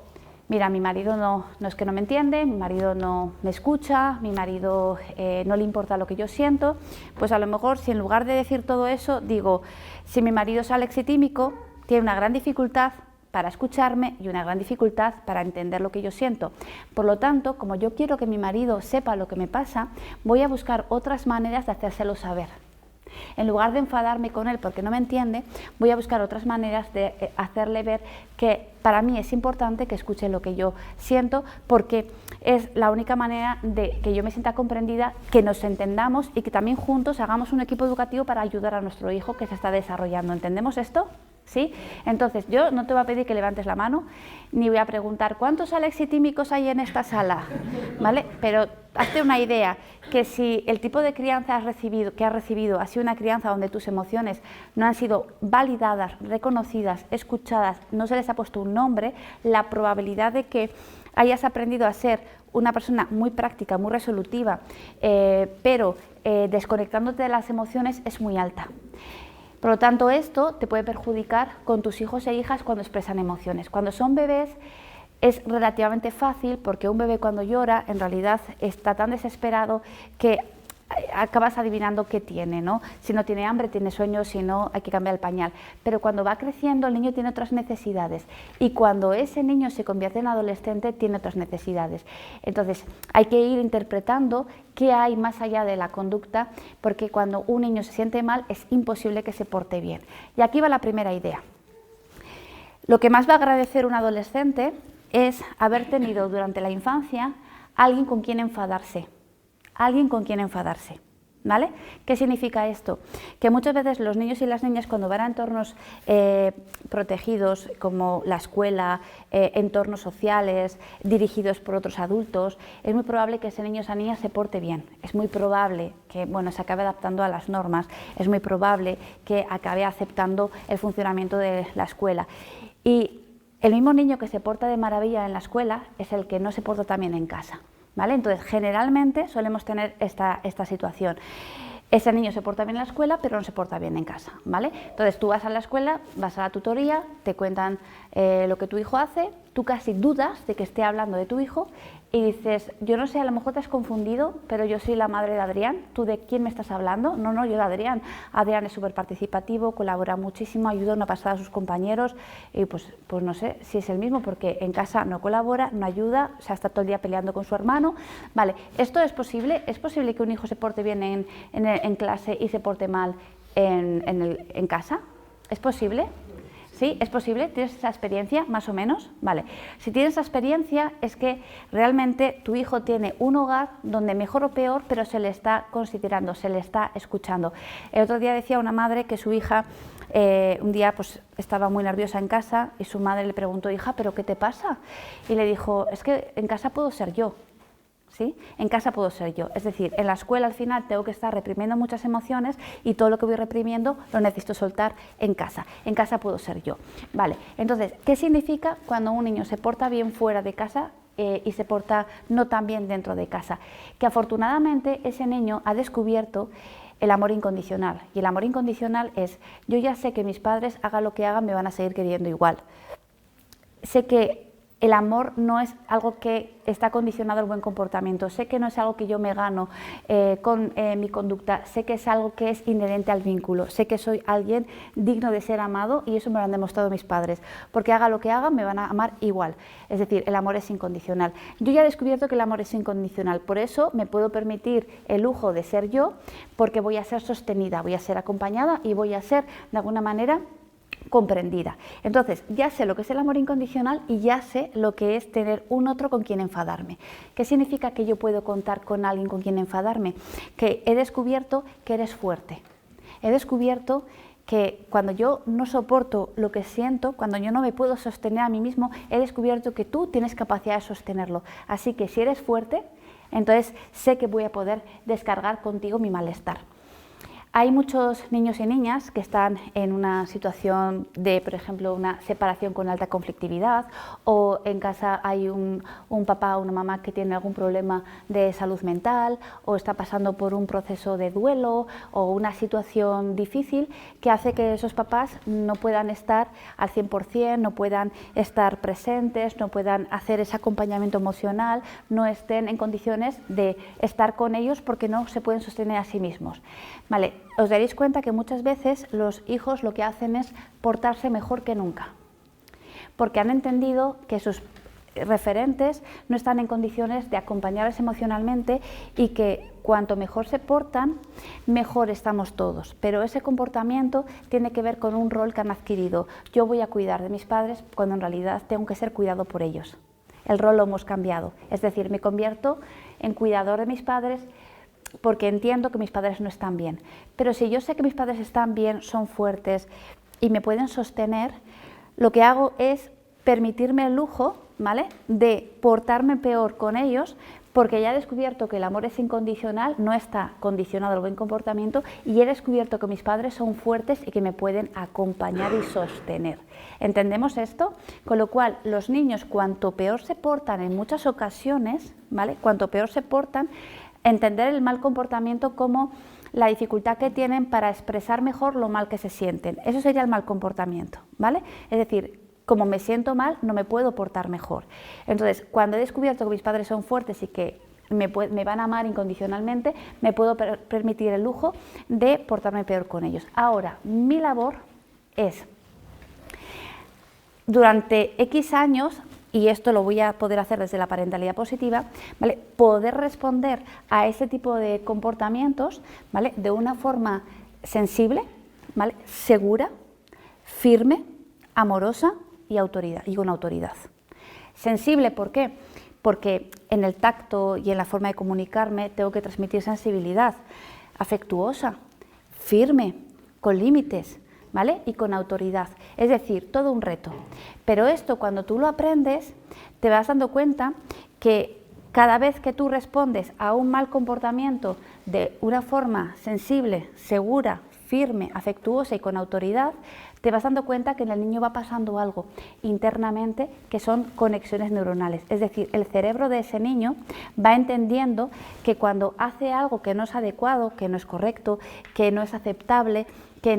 mira, mi marido no es que no me entiende, mi marido no me escucha, mi marido no le importa lo que yo siento, pues a lo mejor si en lugar de decir todo eso, digo, si mi marido es alexitímico, tiene una gran dificultad para escucharme y una gran dificultad para entender lo que yo siento. Por lo tanto, como yo quiero que mi marido sepa lo que me pasa, voy a buscar otras maneras de hacérselo saber. En lugar de enfadarme con él porque no me entiende, voy a buscar otras maneras de hacerle ver que para mí es importante que escuche lo que yo siento, porque es la única manera de que yo me sienta comprendida, que nos entendamos y que también juntos hagamos un equipo educativo para ayudar a nuestro hijo que se está desarrollando. ¿Entendemos esto? ¿Sí? Entonces, yo no te voy a pedir que levantes la mano, ni voy a preguntar ¿cuántos alexitímicos hay en esta sala? ¿Vale? Pero hazte una idea, que si el tipo de crianza que has recibido ha sido una crianza donde tus emociones no han sido validadas, reconocidas, escuchadas, no se les ha puesto un nombre, la probabilidad de que hayas aprendido a ser una persona muy práctica, muy resolutiva, pero desconectándote de las emociones es muy alta. Por lo tanto, esto te puede perjudicar con tus hijos e hijas cuando expresan emociones. Cuando son bebés es relativamente fácil porque un bebé cuando llora en realidad está tan desesperado que acabas adivinando qué tiene, ¿no? Si no tiene hambre, tiene sueño, si no, hay que cambiar el pañal. Pero cuando va creciendo el niño tiene otras necesidades y cuando ese niño se convierte en adolescente tiene otras necesidades. Entonces hay que ir interpretando qué hay más allá de la conducta, porque cuando un niño se siente mal es imposible que se porte bien. Y aquí va la primera idea. Lo que más va a agradecer un adolescente es haber tenido durante la infancia alguien con quien enfadarse. Alguien con quien enfadarse, ¿vale? ¿Qué significa esto? Que muchas veces los niños y las niñas cuando van a entornos protegidos como la escuela, entornos sociales, dirigidos por otros adultos, es muy probable que ese niño o esa niña se porte bien, es muy probable que se acabe adaptando a las normas, es muy probable que acabe aceptando el funcionamiento de la escuela. Y el mismo niño que se porta de maravilla en la escuela es el que no se porta tan bien en casa. ¿Vale? Entonces, generalmente solemos tener esta situación. Ese niño se porta bien en la escuela, pero no se porta bien en casa, ¿vale? Entonces, tú vas a la escuela, vas a la tutoría, te cuentan lo que tu hijo hace, tú casi dudas de que esté hablando de tu hijo y dices, yo no sé, a lo mejor te has confundido, pero yo soy la madre de Adrián, ¿tú de quién me estás hablando? No, yo de Adrián. Adrián es súper participativo, colabora muchísimo, ayuda una pasada a sus compañeros y pues no sé si es el mismo porque en casa no colabora, no ayuda, o sea, está todo el día peleando con su hermano. Vale, ¿esto es posible? ¿Es posible que un hijo se porte bien en clase y se porte mal en casa? ¿Es posible? ¿Sí? ¿Es posible? ¿Tienes esa experiencia, más o menos? Vale. Si tienes esa experiencia, es que realmente tu hijo tiene un hogar donde mejor o peor, pero se le está considerando, se le está escuchando. El otro día decía una madre que su hija un día pues estaba muy nerviosa en casa y su madre le preguntó, hija, ¿pero qué te pasa? Y le dijo, es que en casa puedo ser yo. ¿Sí? En casa puedo ser yo, es decir, en la escuela al final tengo que estar reprimiendo muchas emociones y todo lo que voy reprimiendo lo necesito soltar en casa puedo ser yo. Vale, entonces, ¿qué significa cuando un niño se porta bien fuera de casa y se porta no tan bien dentro de casa? Que afortunadamente ese niño ha descubierto el amor incondicional, y el amor incondicional es, yo ya sé que mis padres, hagan lo que hagan, me van a seguir queriendo igual. Sé que el amor no es algo que está condicionado al buen comportamiento, sé que no es algo que yo me gano con mi conducta, sé que es algo que es inherente al vínculo, sé que soy alguien digno de ser amado y eso me lo han demostrado mis padres, porque haga lo que haga me van a amar igual, es decir, el amor es incondicional. Yo ya he descubierto que el amor es incondicional, por eso me puedo permitir el lujo de ser yo, porque voy a ser sostenida, voy a ser acompañada y voy a ser de alguna manera comprendida. Entonces, ya sé lo que es el amor incondicional y ya sé lo que es tener un otro con quien enfadarme. ¿Qué significa que yo puedo contar con alguien con quien enfadarme? Que he descubierto que eres fuerte. He descubierto que cuando yo no soporto lo que siento, cuando yo no me puedo sostener a mí mismo, he descubierto que tú tienes capacidad de sostenerlo. Así que si eres fuerte, entonces sé que voy a poder descargar contigo mi malestar. Hay muchos niños y niñas que están en una situación de, por ejemplo, una separación con alta conflictividad, o en casa hay un papá o una mamá que tiene algún problema de salud mental, o está pasando por un proceso de duelo o una situación difícil que hace que esos papás no puedan estar al 100%, no puedan estar presentes, no puedan hacer ese acompañamiento emocional, no estén en condiciones de estar con ellos porque no se pueden sostener a sí mismos. Vale, os daréis cuenta que muchas veces los hijos lo que hacen es portarse mejor que nunca, porque han entendido que sus referentes no están en condiciones de acompañarles emocionalmente y que cuanto mejor se portan, mejor estamos todos. Pero ese comportamiento tiene que ver con un rol que han adquirido. Yo voy a cuidar de mis padres cuando en realidad tengo que ser cuidado por ellos. El rol lo hemos cambiado, es decir, me convierto en cuidador de mis padres porque entiendo que mis padres no están bien. Pero si yo sé que mis padres están bien, son fuertes y me pueden sostener, lo que hago es permitirme el lujo, ¿vale?, de portarme peor con ellos, porque ya he descubierto que el amor es incondicional, no está condicionado al buen comportamiento, y he descubierto que mis padres son fuertes y que me pueden acompañar y sostener. ¿Entendemos esto? Con lo cual, los niños, cuanto peor se portan en muchas ocasiones, ¿vale?, cuanto peor se portan, entender el mal comportamiento como la dificultad que tienen para expresar mejor lo mal que se sienten. Eso sería el mal comportamiento, ¿vale? Es decir, como me siento mal, no me puedo portar mejor. Entonces, cuando he descubierto que mis padres son fuertes y que me van a amar incondicionalmente, me puedo permitir el lujo de portarme peor con ellos. Ahora, mi labor es, durante X años, y esto lo voy a poder hacer desde la parentalidad positiva, ¿vale?, poder responder a ese tipo de comportamientos, ¿vale?, de una forma sensible, ¿vale?, segura, firme, amorosa y con autoridad. Sensible, ¿por qué? Porque en el tacto y en la forma de comunicarme tengo que transmitir sensibilidad, afectuosa, firme, con límites, ¿vale?, y con autoridad. Es decir, todo un reto. Pero esto, cuando tú lo aprendes, te vas dando cuenta que cada vez que tú respondes a un mal comportamiento de una forma sensible, segura, firme, afectuosa y con autoridad, te vas dando cuenta que en el niño va pasando algo internamente que son conexiones neuronales. Es decir, el cerebro de ese niño va entendiendo que cuando hace algo que no es adecuado, que no es correcto, que no es aceptable, que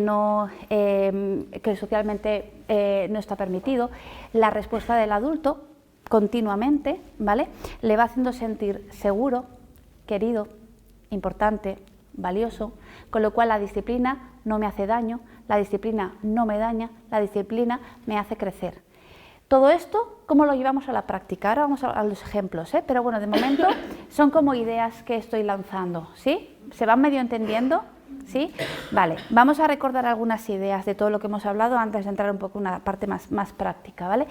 socialmente no está permitido, la respuesta del adulto continuamente, ¿vale?, le va haciendo sentir seguro, querido, importante, valioso, con lo cual la disciplina no me hace daño, la disciplina no me daña, la disciplina me hace crecer. Todo esto, ¿cómo lo llevamos a la práctica? Ahora vamos a los ejemplos, pero bueno, de momento son como ideas que estoy lanzando, ¿sí? ¿Se van medio entendiendo? ¿Sí? Vale, vamos a recordar algunas ideas de todo lo que hemos hablado antes de entrar un poco en una parte más práctica, ¿vale?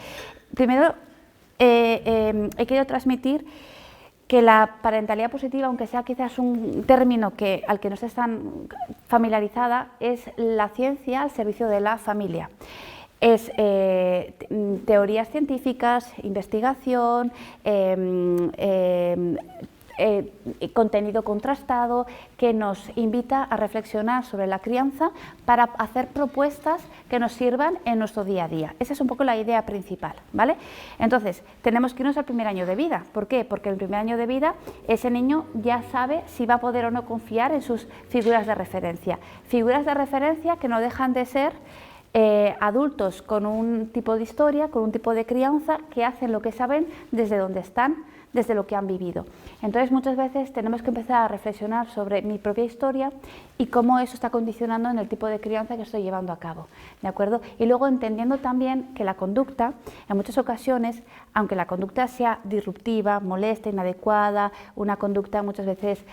Primero, he querido transmitir que la parentalidad positiva, aunque sea quizás un término al que no estés tan familiarizada, es la ciencia al servicio de la familia. Es teorías científicas, investigación, contenido contrastado que nos invita a reflexionar sobre la crianza para hacer propuestas que nos sirvan en nuestro día a día. Esa es un poco la idea principal, ¿vale? Entonces, tenemos que irnos al primer año de vida. ¿Por qué? Porque en el primer año de vida ese niño ya sabe si va a poder o no confiar en sus figuras de referencia. Figuras de referencia que no dejan de ser adultos con un tipo de historia, con un tipo de crianza, que hacen lo que saben desde donde están, desde lo que han vivido. Entonces, muchas veces tenemos que empezar a reflexionar sobre mi propia historia y cómo eso está condicionando en el tipo de crianza que estoy llevando a cabo, ¿de acuerdo? Y luego entendiendo también que la conducta, en muchas ocasiones, aunque la conducta sea disruptiva, molesta, inadecuada, una conducta muchas veces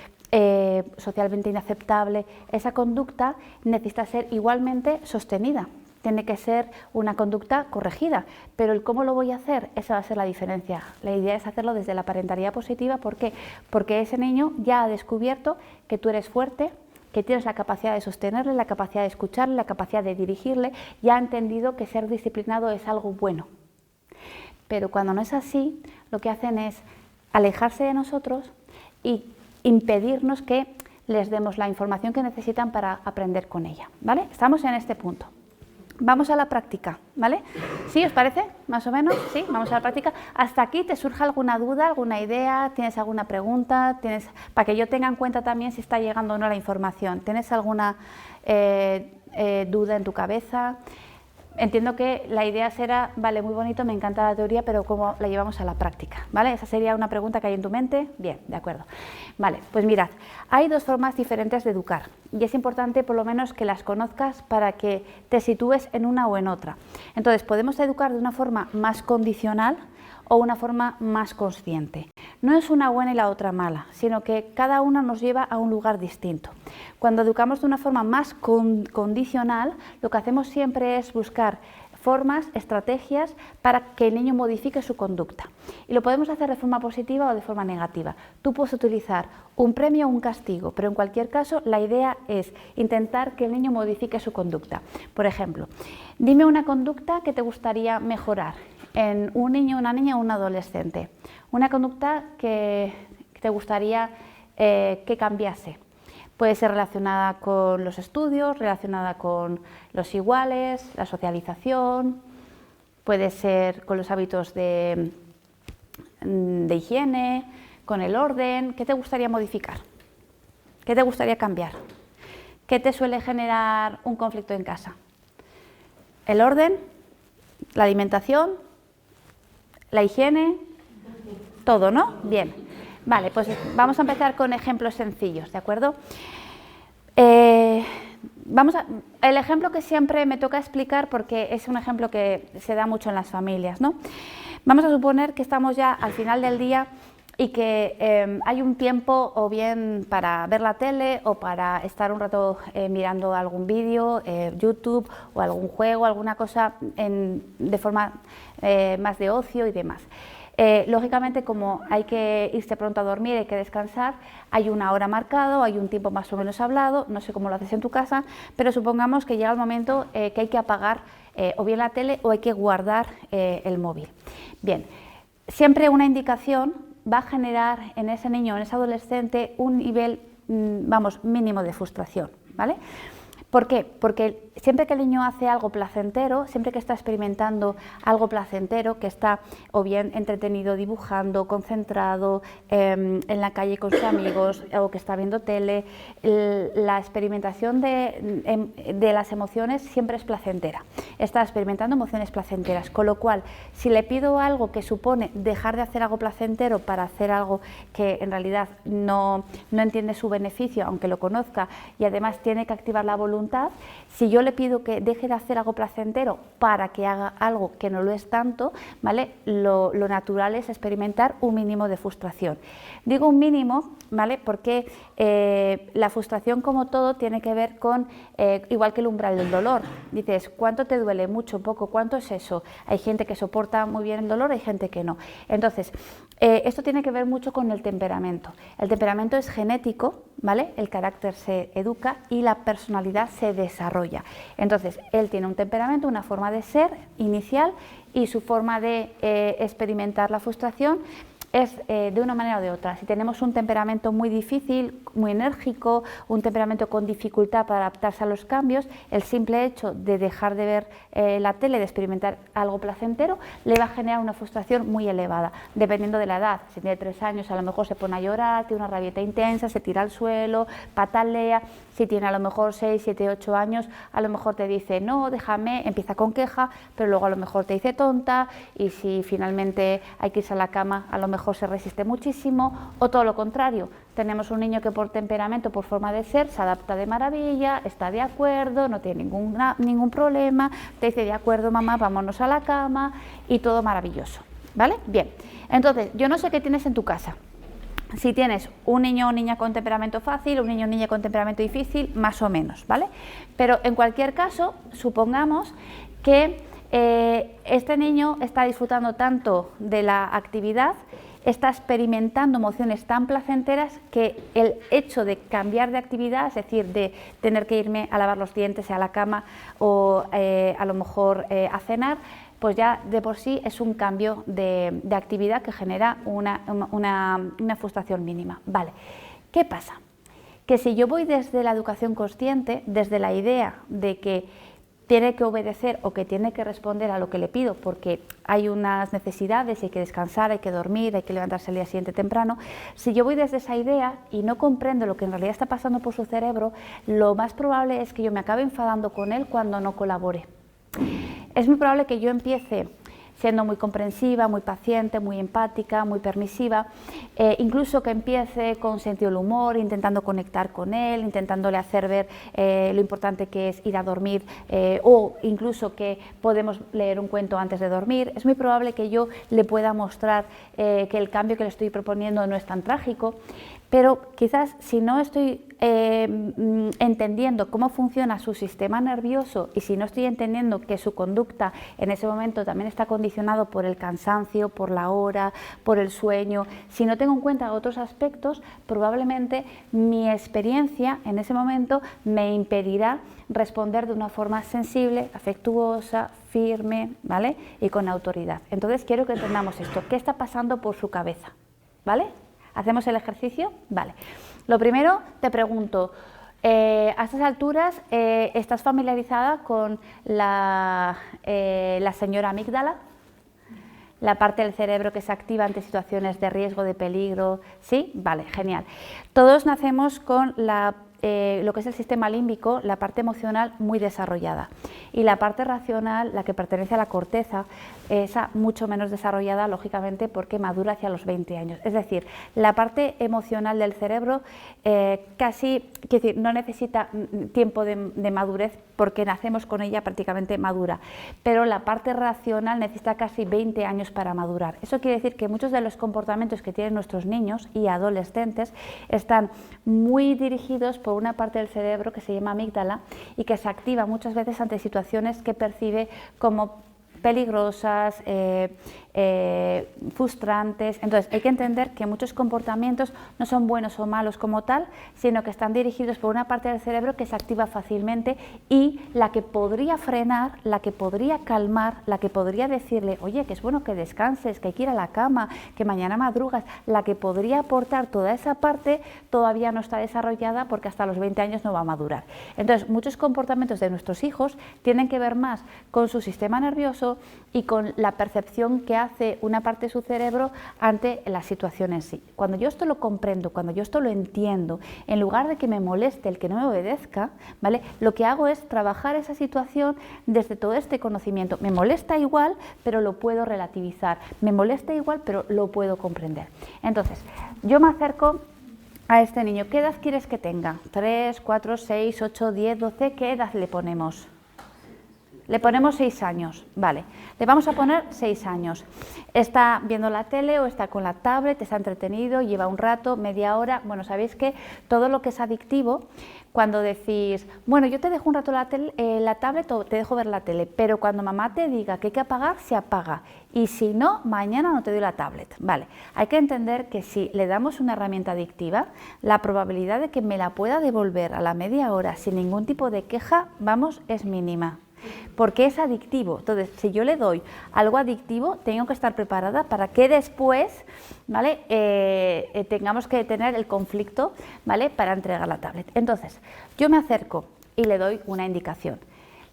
socialmente inaceptable, esa conducta necesita ser igualmente sostenida. Tiene que ser una conducta corregida, pero el cómo lo voy a hacer, esa va a ser la diferencia. La idea es hacerlo desde la parentalidad positiva. ¿Por qué? Porque ese niño ya ha descubierto que tú eres fuerte, que tienes la capacidad de sostenerle, la capacidad de escucharle, la capacidad de dirigirle, ya ha entendido que ser disciplinado es algo bueno. Pero cuando no es así, lo que hacen es alejarse de nosotros y impedirnos que les demos la información que necesitan para aprender con ella, ¿vale? Estamos en este punto. Vamos a la práctica, ¿vale? ¿Sí, os parece? ¿Más o menos? Sí, vamos a la práctica. ¿Hasta aquí te surge alguna duda, alguna idea? ¿Tienes alguna pregunta? Para que yo tenga en cuenta también si está llegando o no la información. ¿Tienes alguna duda en tu cabeza? Entiendo que la idea será, vale, muy bonito, me encanta la teoría, pero ¿cómo la llevamos a la práctica? ¿Vale? Esa sería una pregunta que hay en tu mente. Bien, de acuerdo. Vale, pues mirad, hay dos formas diferentes de educar y es importante por lo menos que las conozcas para que te sitúes en una o en otra. Entonces, podemos educar de una forma más condicional o una forma más consciente. No es una buena y la otra mala, sino que cada una nos lleva a un lugar distinto. Cuando educamos de una forma más condicional, lo que hacemos siempre es buscar formas, estrategias para que el niño modifique su conducta. Y lo podemos hacer de forma positiva o de forma negativa. Tú puedes utilizar un premio o un castigo, pero en cualquier caso la idea es intentar que el niño modifique su conducta. Por ejemplo, dime una conducta que te gustaría mejorar en un niño, una niña o un adolescente. Una conducta que te gustaría que cambiase. Puede ser relacionada con los estudios, relacionada con los iguales, la socialización, puede ser con los hábitos de higiene, con el orden. ¿Qué te gustaría modificar? ¿Qué te gustaría cambiar? ¿Qué te suele generar un conflicto en casa? ¿El orden? ¿La alimentación? ¿La higiene? Todo, ¿no? Bien. Vale, pues vamos a empezar con ejemplos sencillos, ¿de acuerdo? El ejemplo que siempre me toca explicar, porque es un ejemplo que se da mucho en las familias, ¿no? Vamos a suponer que estamos ya al final del día y que hay un tiempo o bien para ver la tele o para estar un rato mirando algún vídeo, YouTube o algún juego, alguna cosa de forma más de ocio y demás. Lógicamente, como hay que irse pronto a dormir, hay que descansar, hay una hora marcada, hay un tiempo más o menos hablado, no sé cómo lo haces en tu casa, pero supongamos que llega el momento que hay que apagar o bien la tele o hay que guardar el móvil. Bien, siempre una indicación va a generar en ese niño o en ese adolescente un nivel, mínimo de frustración, ¿vale? ¿Por qué? Porque siempre que el niño hace algo placentero, siempre que está experimentando algo placentero, que está o bien entretenido dibujando, concentrado, en la calle con sus amigos o que está viendo tele, la experimentación de las emociones siempre es placentera. Está experimentando emociones placenteras, con lo cual, si le pido algo que supone dejar de hacer algo placentero para hacer algo que en realidad no entiende su beneficio, aunque lo conozca, y además tiene que activar la voluntad, si yo le pido que deje de hacer algo placentero para que haga algo que no lo es tanto, ¿vale? Lo natural es experimentar un mínimo de frustración. Digo un mínimo, ¿vale? Porque la frustración, como todo, tiene que ver con, igual que el umbral del dolor. Dices, ¿cuánto te duele? Mucho, poco, ¿cuánto es eso? Hay gente que soporta muy bien el dolor, hay gente que no. Entonces, esto tiene que ver mucho con el temperamento. El temperamento es genético, ¿vale? El carácter se educa y la personalidad se desarrolla. Entonces, él tiene un temperamento, una forma de ser inicial y su forma de experimentar la frustración es de una manera o de otra. Si tenemos un temperamento muy difícil, muy enérgico, un temperamento con dificultad para adaptarse a los cambios, el simple hecho de dejar de ver la tele, de experimentar algo placentero, le va a generar una frustración muy elevada, dependiendo de la edad. Si tiene 3 años, a lo mejor se pone a llorar, tiene una rabieta intensa, se tira al suelo, patalea. Si tiene a lo mejor 6, 7, 8 años, a lo mejor te dice no, déjame, empieza con queja, pero luego a lo mejor te dice tonta, y si finalmente hay que irse a la cama, a lo mejor se resiste muchísimo, o todo lo contrario. Tenemos un niño que por temperamento, por forma de ser, se adapta de maravilla, está de acuerdo, no tiene ningún problema, te dice de acuerdo mamá, vámonos a la cama y todo maravilloso, ¿vale? Bien, entonces yo no sé qué tienes en tu casa. Si tienes un niño o niña con temperamento fácil, un niño o niña con temperamento difícil, más o menos, ¿vale? Pero en cualquier caso, supongamos que este niño está disfrutando tanto de la actividad, está experimentando emociones tan placenteras que el hecho de cambiar de actividad, es decir, de tener que irme a lavar los dientes, a la cama o a lo mejor a cenar, pues ya de por sí es un cambio de actividad que genera una frustración mínima. Vale, ¿qué pasa? Que si yo voy desde la educación consciente, desde la idea de que tiene que obedecer o que tiene que responder a lo que le pido porque hay unas necesidades, hay que descansar, hay que dormir, hay que levantarse el día siguiente temprano, si yo voy desde esa idea y no comprendo lo que en realidad está pasando por su cerebro, lo más probable es que yo me acabe enfadando con él cuando no colabore. Es muy probable que yo empiece siendo muy comprensiva, muy paciente, muy empática, muy permisiva, incluso que empiece con sentido del humor, intentando conectar con él, intentándole hacer ver lo importante que es ir a dormir o incluso que podemos leer un cuento antes de dormir. Es muy probable que yo le pueda mostrar que el cambio que le estoy proponiendo no es tan trágico, pero quizás si no estoy entendiendo cómo funciona su sistema nervioso y si no estoy entendiendo que su conducta en ese momento también está condicionado por el cansancio, por la hora, por el sueño, si no tengo en cuenta otros aspectos, probablemente mi experiencia en ese momento me impedirá responder de una forma sensible, afectuosa, firme, ¿vale? Y con autoridad. Entonces quiero que entendamos esto, ¿qué está pasando por su cabeza? ¿Vale? ¿Hacemos el ejercicio? Vale. Lo primero, te pregunto, a estas alturas, ¿estás familiarizada con la señora amígdala? La parte del cerebro que se activa ante situaciones de riesgo, de peligro. ¿Sí? Vale, genial. Todos nacemos con lo que es el sistema límbico, la parte emocional muy desarrollada, y la parte racional, la que pertenece a la corteza, esa mucho menos desarrollada, lógicamente, porque madura hacia los 20 años. Es decir, la parte emocional del cerebro casi, quiero decir, no necesita tiempo de madurez porque nacemos con ella prácticamente madura, pero la parte racional necesita casi 20 años para madurar. Eso quiere decir que muchos de los comportamientos que tienen nuestros niños y adolescentes están muy dirigidos por una parte del cerebro que se llama amígdala y que se activa muchas veces ante situaciones que percibe como peligrosas, frustrantes. Entonces hay que entender que muchos comportamientos no son buenos o malos como tal, sino que están dirigidos por una parte del cerebro que se activa fácilmente y la que podría frenar, la que podría calmar, la que podría decirle, oye, que es bueno que descanses, que hay que ir a la cama, que mañana madrugas, la que podría aportar toda esa parte todavía no está desarrollada porque hasta los 20 años no va a madurar. Entonces muchos comportamientos de nuestros hijos tienen que ver más con su sistema nervioso y con la percepción que hace una parte de su cerebro ante la situación en sí. Cuando yo esto lo comprendo, cuando yo esto lo entiendo, en lugar de que me moleste el que no me obedezca, ¿vale? Lo que hago es trabajar esa situación desde todo este conocimiento. Me molesta igual, pero lo puedo relativizar. Me molesta igual, pero lo puedo comprender. Entonces, yo me acerco a este niño. ¿Qué edad quieres que tenga? ¿3, 4, 6, 8, 10, 12? ¿Qué edad le ponemos? Le ponemos 6 años, vale, le vamos a poner 6 años. Está viendo la tele o está con la tablet, está entretenido, lleva un rato, media hora. Bueno, sabéis que todo lo que es adictivo, cuando decís, bueno, yo te dejo un rato la tablet o te dejo ver la tele, pero cuando mamá te diga que hay que apagar, se apaga. Y si no, mañana no te doy la tablet. Vale, hay que entender que si le damos una herramienta adictiva, la probabilidad de que me la pueda devolver a la media hora sin ningún tipo de queja, vamos, es mínima. Porque es adictivo. Entonces, si yo le doy algo adictivo, tengo que estar preparada para que después, ¿vale? Tengamos que tener el conflicto, ¿vale? Para entregar la tablet. Entonces, yo me acerco y le doy una indicación.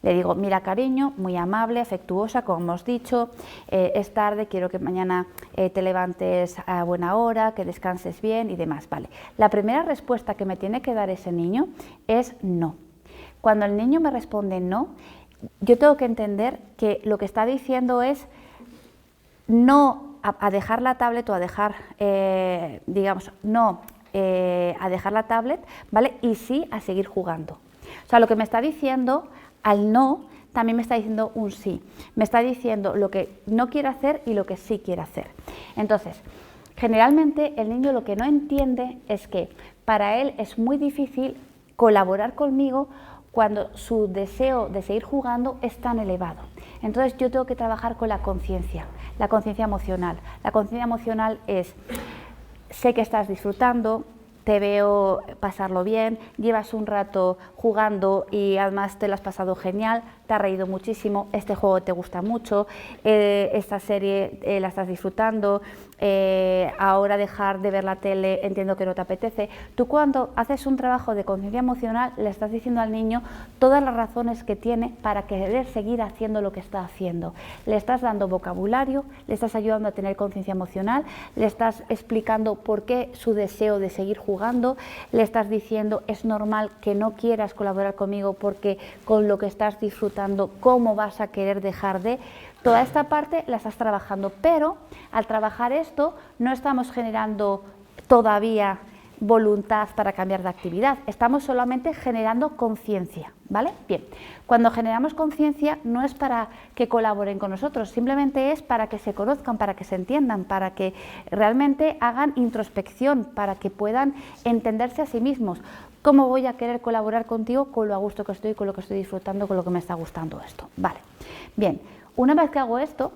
Le digo, mira cariño, muy amable, afectuosa, como hemos dicho, es tarde, quiero que mañana te levantes a buena hora, que descanses bien y demás. Vale. La primera respuesta que me tiene que dar ese niño es no. Cuando el niño me responde no, yo tengo que entender que lo que está diciendo es no a dejar la tablet o a dejar, digamos, no a dejar la tablet, ¿vale? Y sí a seguir jugando. O sea, lo que me está diciendo al no, también me está diciendo un sí. Me está diciendo lo que no quiere hacer y lo que sí quiere hacer. Entonces, generalmente el niño lo que no entiende es que para él es muy difícil colaborar conmigo cuando su deseo de seguir jugando es tan elevado. Entonces yo tengo que trabajar con la conciencia emocional. La conciencia emocional es, sé que estás disfrutando, te veo pasarlo bien, llevas un rato jugando y además te lo has pasado genial, te has reído muchísimo, este juego te gusta mucho, esta serie la estás disfrutando, ahora dejar de ver la tele, entiendo que no te apetece. Tú cuando haces un trabajo de conciencia emocional le estás diciendo al niño todas las razones que tiene para querer seguir haciendo lo que está haciendo. Le estás dando vocabulario, le estás ayudando a tener conciencia emocional, le estás explicando por qué su deseo de seguir jugando, le estás diciendo es normal que no quieras colaborar conmigo porque con lo que estás disfrutando, ¿cómo vas a querer dejar de? Toda esta parte la estás trabajando, pero al trabajar esto no estamos generando todavía voluntad para cambiar de actividad, estamos solamente generando conciencia, ¿vale? Bien, cuando generamos conciencia no es para que colaboren con nosotros, simplemente es para que se conozcan, para que se entiendan, para que realmente hagan introspección, para que puedan entenderse a sí mismos. ¿Cómo voy a querer colaborar contigo con lo a gusto que estoy, con lo que estoy disfrutando, con lo que me está gustando esto? Vale, bien. Una vez que hago esto,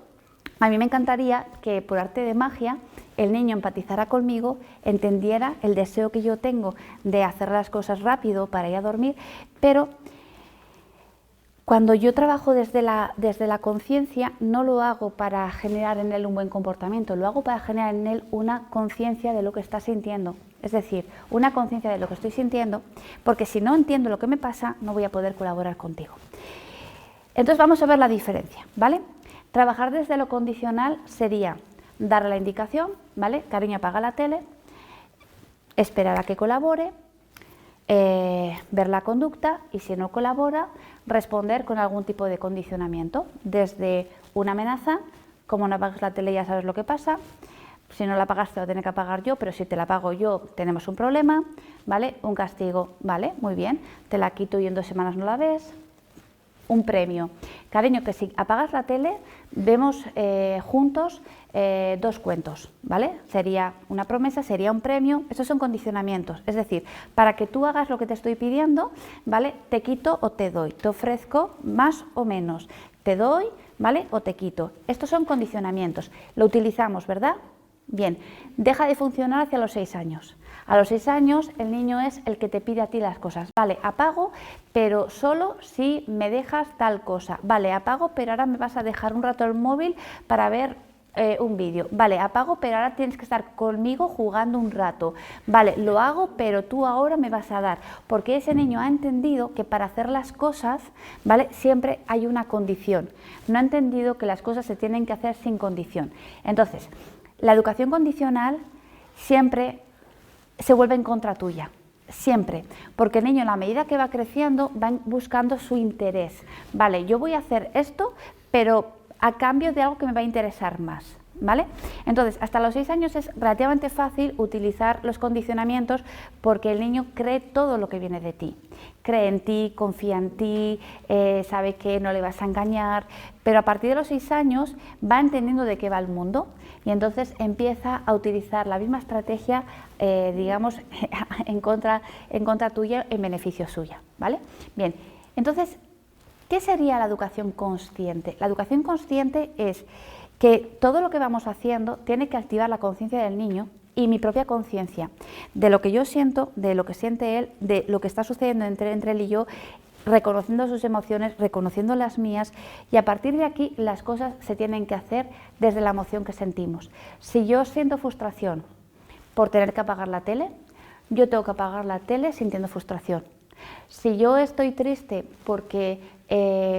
a mí me encantaría que por arte de magia el niño empatizara conmigo, entendiera el deseo que yo tengo de hacer las cosas rápido para ir a dormir, pero cuando yo trabajo desde la conciencia no lo hago para generar en él un buen comportamiento, lo hago para generar en él una conciencia de lo que está sintiendo, es decir, una conciencia de lo que estoy sintiendo, porque si no entiendo lo que me pasa no voy a poder colaborar contigo. Entonces vamos a ver la diferencia, ¿vale? Trabajar desde lo condicional sería darle la indicación, ¿vale? Cariño, apaga la tele, esperar a que colabore, ver la conducta y si no colabora, responder con algún tipo de condicionamiento, desde una amenaza, como no apagas la tele ya sabes lo que pasa, si no la apagas te la tengo que apagar yo, pero si te la apago yo tenemos un problema, ¿vale? Un castigo, ¿vale? Muy bien, te la quito y en 2 semanas no la ves. Un premio. Cariño, que si apagas la tele, vemos juntos 2 cuentos, ¿vale? Sería una promesa, sería un premio, esos son condicionamientos, es decir, para que tú hagas lo que te estoy pidiendo, ¿vale? Te quito o te doy, te ofrezco más o menos, te doy, ¿vale? O te quito. Estos son condicionamientos, lo utilizamos, ¿verdad? Bien, deja de funcionar hacia los 6 años. A los 6 años el niño es el que te pide a ti las cosas. Vale, apago, pero solo si me dejas tal cosa. Vale, apago, pero ahora me vas a dejar un rato el móvil para ver un vídeo. Vale, apago, pero ahora tienes que estar conmigo jugando un rato. Vale, lo hago, pero tú ahora me vas a dar. Porque ese niño ha entendido que para hacer las cosas, ¿vale? Siempre hay una condición. No ha entendido que las cosas se tienen que hacer sin condición. Entonces, la educación condicional siempre se vuelve en contra tuya, siempre, porque el niño en la medida que va creciendo va buscando su interés. Vale, yo voy a hacer esto, pero a cambio de algo que me va a interesar más, ¿vale? Entonces, hasta los 6 años es relativamente fácil utilizar los condicionamientos porque el niño cree todo lo que viene de ti. Cree en ti, confía en ti, sabe que no le vas a engañar, pero a partir de los 6 años va entendiendo de qué va el mundo y entonces empieza a utilizar la misma estrategia, digamos, en contra tuya, en beneficio suya, ¿vale? Bien, entonces, ¿qué sería la educación consciente? La educación consciente es que todo lo que vamos haciendo tiene que activar la conciencia del niño y mi propia conciencia de lo que yo siento, de lo que siente él, de lo que está sucediendo entre él y yo, reconociendo sus emociones, reconociendo las mías y a partir de aquí las cosas se tienen que hacer desde la emoción que sentimos. Si yo siento frustración por tener que apagar la tele, yo tengo que apagar la tele sintiendo frustración. Si yo estoy triste porque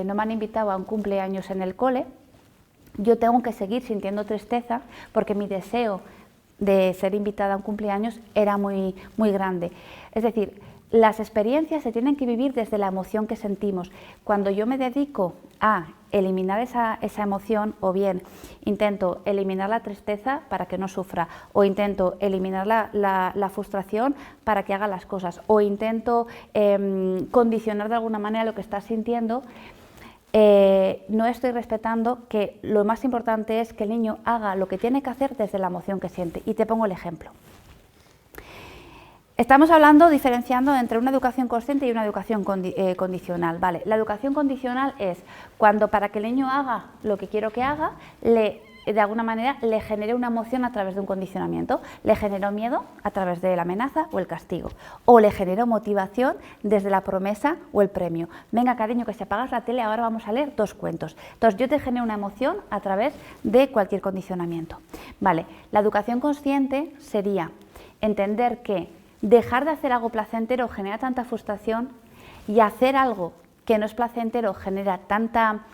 no me han invitado a un cumpleaños en el cole, yo tengo que seguir sintiendo tristeza porque mi deseo de ser invitada a un cumpleaños era muy grande. Es decir, las experiencias se tienen que vivir desde la emoción que sentimos. Cuando yo me dedico a eliminar esa emoción, o bien intento eliminar la tristeza para que no sufra, o intento eliminar la frustración para que haga las cosas, o intento condicionar de alguna manera lo que está sintiendo, no estoy respetando que lo más importante es que el niño haga lo que tiene que hacer desde la emoción que siente. Y te pongo el ejemplo. Estamos hablando, diferenciando entre una educación consciente y una educación condicional. Vale, la educación condicional es cuando para que el niño haga lo que quiero que haga, le de alguna manera le generé una emoción a través de un condicionamiento. Le generó miedo a través de la amenaza o el castigo, o le generó motivación desde la promesa o el premio. Venga, cariño, que si apagas la tele ahora vamos a leer 2 cuentos. Entonces yo te genero una emoción a través de cualquier condicionamiento. Vale, la educación consciente sería entender que dejar de hacer algo placentero genera tanta frustración y hacer algo que no es placentero genera tanta...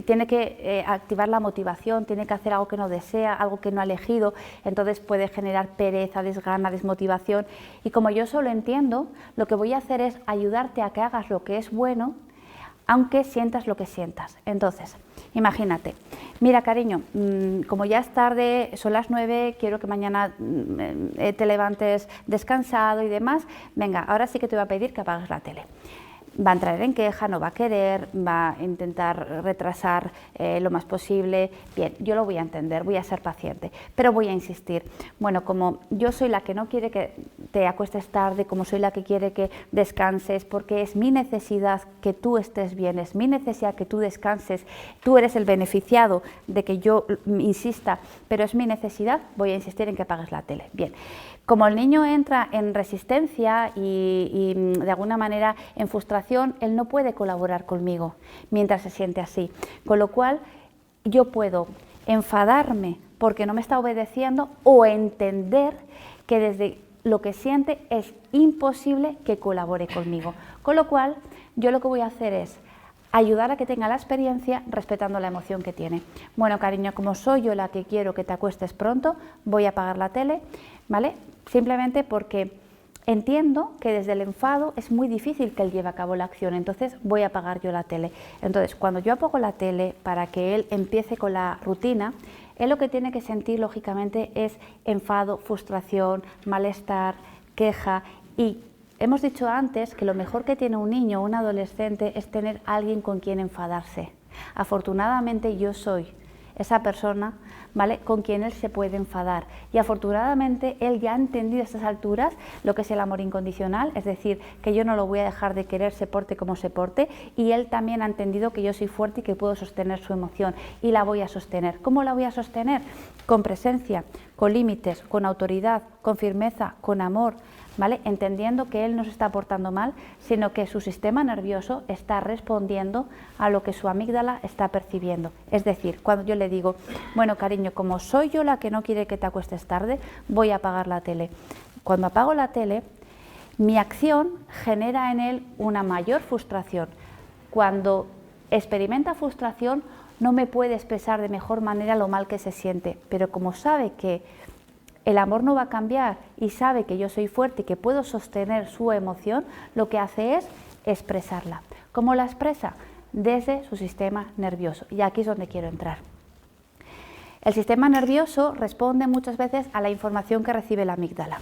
tiene que activar la motivación, tiene que hacer algo que no desea, algo que no ha elegido, entonces puede generar pereza, desgana, desmotivación. Y como yo solo entiendo, lo que voy a hacer es ayudarte a que hagas lo que es bueno, aunque sientas lo que sientas. Entonces, imagínate, mira, cariño, como ya es tarde, son las 9, quiero que mañana te levantes descansado y demás, venga, ahora sí que te voy a pedir que apagues la tele. Va a entrar en queja, no va a querer, va a intentar retrasar lo más posible. Bien, yo lo voy a entender, voy a ser paciente, pero voy a insistir. Bueno, como yo soy la que no quiere que te acuestes tarde, como soy la que quiere que descanses, porque es mi necesidad que tú estés bien, es mi necesidad que tú descanses, tú eres el beneficiado de que yo insista, pero es mi necesidad, voy a insistir en que apagues la tele. Bien. Como el niño entra en resistencia y de alguna manera en frustración, él no puede colaborar conmigo mientras se siente así. Con lo cual yo puedo enfadarme porque no me está obedeciendo o entender que desde lo que siente es imposible que colabore conmigo. Con lo cual yo lo que voy a hacer es ayudar a que tenga la experiencia respetando la emoción que tiene. Bueno, cariño, como soy yo la que quiero que te acuestes pronto, voy a apagar la tele, ¿vale? Simplemente porque entiendo que desde el enfado es muy difícil que él lleve a cabo la acción, entonces voy a apagar yo la tele. Entonces, cuando yo apago la tele para que él empiece con la rutina, él lo que tiene que sentir, lógicamente, es enfado, frustración, malestar, queja y... Hemos dicho antes que lo mejor que tiene un niño o un adolescente es tener a alguien con quien enfadarse. Afortunadamente yo soy esa persona, ¿vale?, con quien él se puede enfadar. Y afortunadamente él ya ha entendido a estas alturas lo que es el amor incondicional, es decir, que yo no lo voy a dejar de querer, se porte como se porte, y él también ha entendido que yo soy fuerte y que puedo sostener su emoción, y la voy a sostener. ¿Cómo la voy a sostener? Con presencia, con límites, con autoridad, con firmeza, con amor, ¿vale? Entendiendo que él no se está portando mal, sino que su sistema nervioso está respondiendo a lo que su amígdala está percibiendo. Es decir, cuando yo le digo, bueno, cariño, como soy yo la que no quiere que te acuestes tarde, voy a apagar la tele. Cuando apago la tele, mi acción genera en él una mayor frustración. Cuando experimenta frustración, no me puede expresar de mejor manera lo mal que se siente, pero como sabe que el amor no va a cambiar y sabe que yo soy fuerte y que puedo sostener su emoción, lo que hace es expresarla. ¿Cómo la expresa? Desde su sistema nervioso. Y aquí es donde quiero entrar. El sistema nervioso responde muchas veces a la información que recibe la amígdala.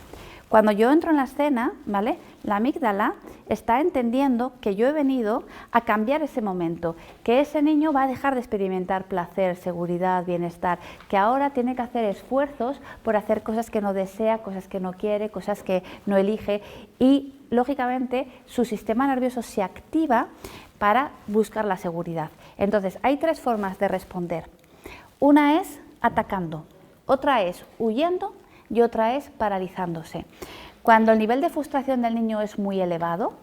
Cuando yo entro en la escena, ¿vale?, la amígdala está entendiendo que yo he venido a cambiar ese momento, que ese niño va a dejar de experimentar placer, seguridad, bienestar, que ahora tiene que hacer esfuerzos por hacer cosas que no desea, cosas que no quiere, cosas que no elige y, lógicamente, su sistema nervioso se activa para buscar la seguridad. Entonces, hay 3 formas de responder. Una es atacando, otra es huyendo y otra es paralizándose. Cuando el nivel de frustración del niño es muy elevado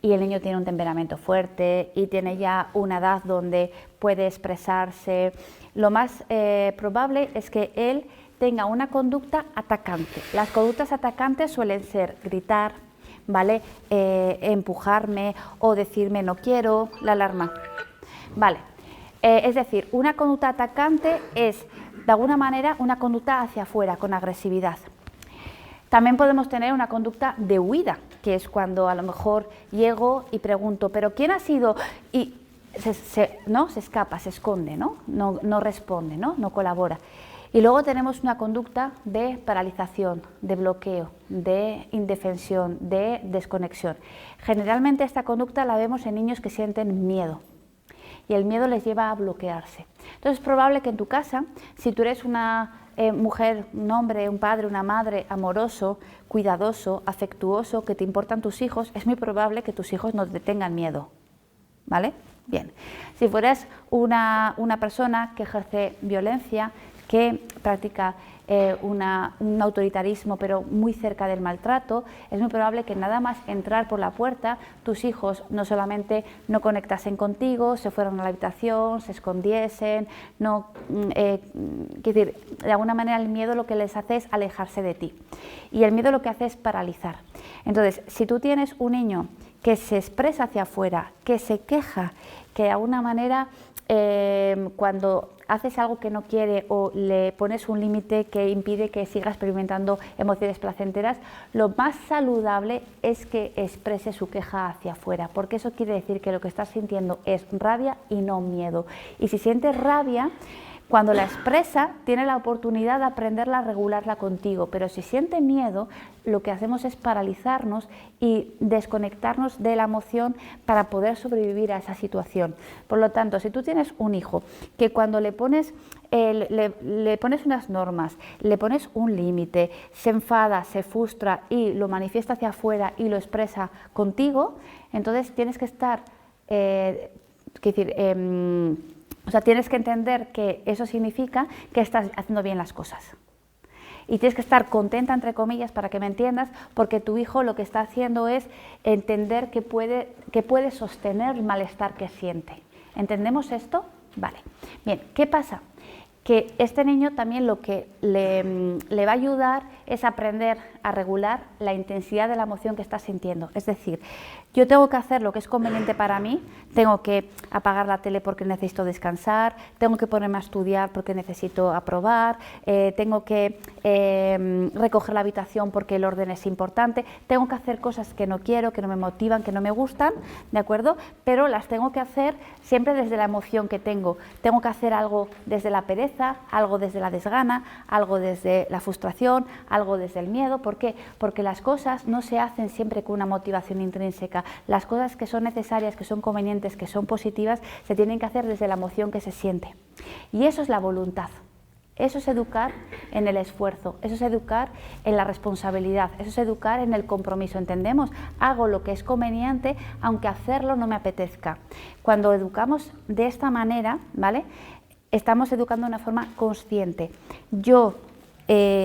y el niño tiene un temperamento fuerte y tiene ya una edad donde puede expresarse, lo más probable es que él tenga una conducta atacante. Las conductas atacantes suelen ser gritar, ¿vale?, empujarme o decirme no quiero, la alarma. Vale. Es decir, una conducta atacante es, de alguna manera, una conducta hacia afuera, con agresividad. También podemos tener una conducta de huida, que es cuando a lo mejor llego y pregunto, ¿pero quién ha sido? Y se escapa, se esconde, no responde, no colabora. Y luego tenemos una conducta de paralización, de bloqueo, de indefensión, de desconexión. Generalmente esta conducta la vemos en niños que sienten miedo. Y el miedo les lleva a bloquearse. Entonces es probable que en tu casa, si tú eres una mujer, un hombre, un padre, una madre amoroso, cuidadoso, afectuoso, que te importan tus hijos, es muy probable que tus hijos no te tengan miedo, ¿vale? Bien, si fueras una persona que ejerce violencia, que practica un autoritarismo pero muy cerca del maltrato, es muy probable que nada más entrar por la puerta tus hijos no solamente no conectasen contigo, se fueran a la habitación, se escondiesen, quiero decir, de alguna manera el miedo lo que les hace es alejarse de ti y el miedo lo que hace es paralizar. Entonces, si tú tienes un niño que se expresa hacia afuera, que se queja, que de alguna manera cuando haces algo que no quiere o le pones un límite que impide que siga experimentando emociones placenteras, lo más saludable es que exprese su queja hacia afuera, porque eso quiere decir que lo que estás sintiendo es rabia y no miedo. Y si sientes rabia, cuando la expresa, tiene la oportunidad de aprenderla a regularla contigo, pero si siente miedo, lo que hacemos es paralizarnos y desconectarnos de la emoción para poder sobrevivir a esa situación. Por lo tanto, si tú tienes un hijo que cuando le pones unas normas, le pones un límite, se enfada, se frustra y lo manifiesta hacia afuera y lo expresa contigo, entonces tienes que estar, tienes que entender que eso significa que estás haciendo bien las cosas. Y tienes que estar contenta, entre comillas, para que me entiendas, porque tu hijo lo que está haciendo es entender que puede sostener el malestar que siente. ¿Entendemos esto? Vale. Bien, ¿qué pasa? Que este niño también lo que le va a ayudar es aprender a regular la intensidad de la emoción que está sintiendo. Es decir, yo tengo que hacer lo que es conveniente para mí, tengo que apagar la tele porque necesito descansar, tengo que ponerme a estudiar porque necesito aprobar, tengo que recoger la habitación porque el orden es importante, tengo que hacer cosas que no quiero, que no me motivan, que no me gustan, ¿de acuerdo? Pero las tengo que hacer siempre desde la emoción que tengo que hacer algo desde la pereza, algo desde la desgana, algo desde la frustración, algo desde el miedo. ¿Por qué? Porque las cosas no se hacen siempre con una motivación intrínseca. Las cosas que son necesarias, que son convenientes, que son positivas, se tienen que hacer desde la emoción que se siente. Y eso es la voluntad. Eso es educar en el esfuerzo, eso es educar en la responsabilidad, eso es educar en el compromiso. ¿Entendemos? Hago lo que es conveniente, aunque hacerlo no me apetezca. Cuando educamos de esta manera, ¿vale?, estamos educando de una forma consciente. Yo,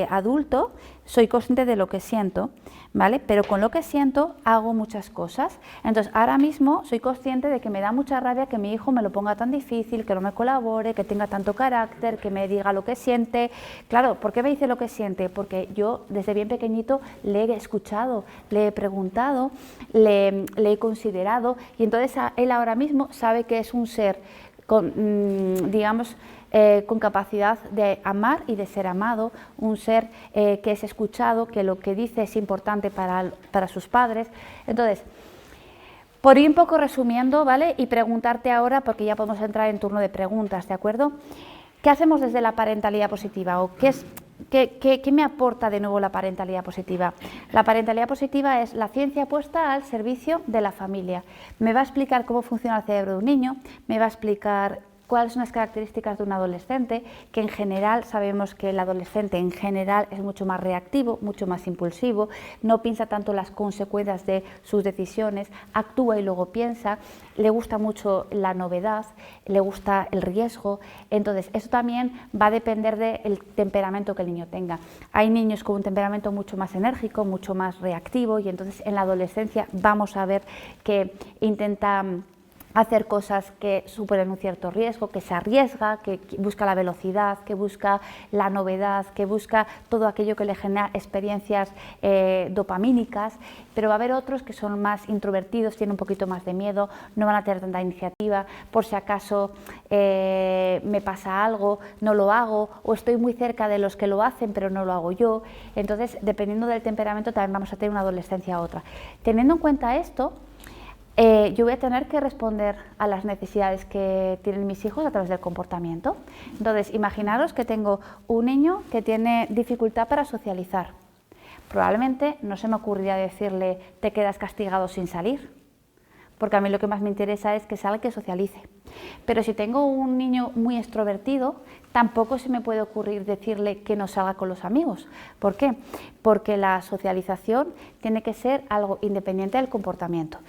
adulto, soy consciente de lo que siento, ¿vale? Pero con lo que siento hago muchas cosas. Entonces, ahora mismo soy consciente de que me da mucha rabia que mi hijo me lo ponga tan difícil, que no me colabore, que tenga tanto carácter, que me diga lo que siente. Claro, ¿por qué me dice lo que siente? Porque yo desde bien pequeñito le he escuchado, le he preguntado, le he considerado, y entonces él ahora mismo sabe que es un ser con, con capacidad de amar y de ser amado, un ser que es escuchado, que lo que dice es importante para sus padres. Entonces, por ir un poco resumiendo, ¿vale?, y preguntarte ahora, porque ya podemos entrar en turno de preguntas, ¿de acuerdo? ¿Qué hacemos desde la parentalidad positiva? ¿O qué me aporta de nuevo la parentalidad positiva? La parentalidad positiva es la ciencia puesta al servicio de la familia. Me va a explicar cómo funciona el cerebro de un niño, me va a explicar cuáles son las características de un adolescente, que en general sabemos que el adolescente en general es mucho más reactivo, mucho más impulsivo, no piensa tanto las consecuencias de sus decisiones, actúa y luego piensa, le gusta mucho la novedad, le gusta el riesgo. Entonces eso también va a depender del temperamento que el niño tenga. Hay niños con un temperamento mucho más enérgico, mucho más reactivo, y entonces en la adolescencia vamos a ver que intenta hacer cosas que suponen un cierto riesgo, que se arriesga, que busca la velocidad, que busca la novedad, que busca todo aquello que le genera experiencias dopamínicas, pero va a haber otros que son más introvertidos, tienen un poquito más de miedo, no van a tener tanta iniciativa, por si acaso me pasa algo, no lo hago, o estoy muy cerca de los que lo hacen pero no lo hago yo. Entonces, dependiendo del temperamento también vamos a tener una adolescencia a otra. Teniendo en cuenta esto, yo voy a tener que responder a las necesidades que tienen mis hijos a través del comportamiento. Entonces, imaginaros que tengo un niño que tiene dificultad para socializar. Probablemente no se me ocurriría decirle, te quedas castigado sin salir, porque a mí lo que más me interesa es que salga y que socialice. Pero si tengo un niño muy extrovertido, tampoco se me puede ocurrir decirle que no salga con los amigos. ¿Por qué? Porque la socialización tiene que ser algo independiente del comportamiento.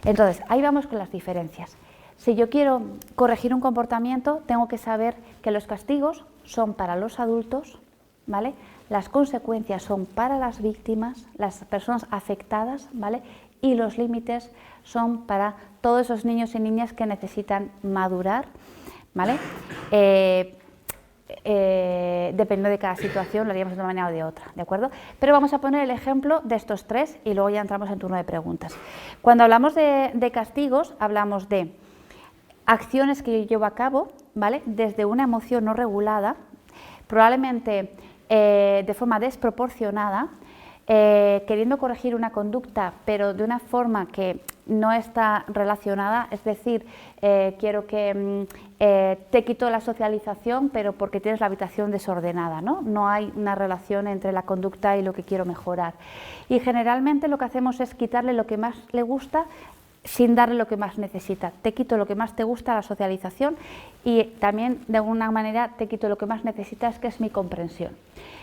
Entonces, ahí vamos con las diferencias. Si yo quiero corregir un comportamiento, tengo que saber que los castigos son para los adultos, ¿vale? Las consecuencias son para las víctimas, las personas afectadas, ¿vale? Y los límites son para todos esos niños y niñas que necesitan madurar, ¿vale? Dependiendo de cada situación, lo haríamos de una manera o de otra, ¿de acuerdo? Pero vamos a poner el ejemplo de estos tres y luego ya entramos en turno de preguntas. Cuando hablamos de castigos, hablamos de acciones que yo llevo a cabo, ¿vale? Desde una emoción no regulada, probablemente de forma desproporcionada, queriendo corregir una conducta, pero de una forma que no está relacionada, es decir, quiero que te quito la socialización, pero porque tienes la habitación desordenada, ¿no? No hay una relación entre la conducta y lo que quiero mejorar. Y generalmente lo que hacemos es quitarle lo que más le gusta sin darle lo que más necesita. Te quito lo que más te gusta, la socialización, y también de alguna manera te quito lo que más necesitas, que es mi comprensión.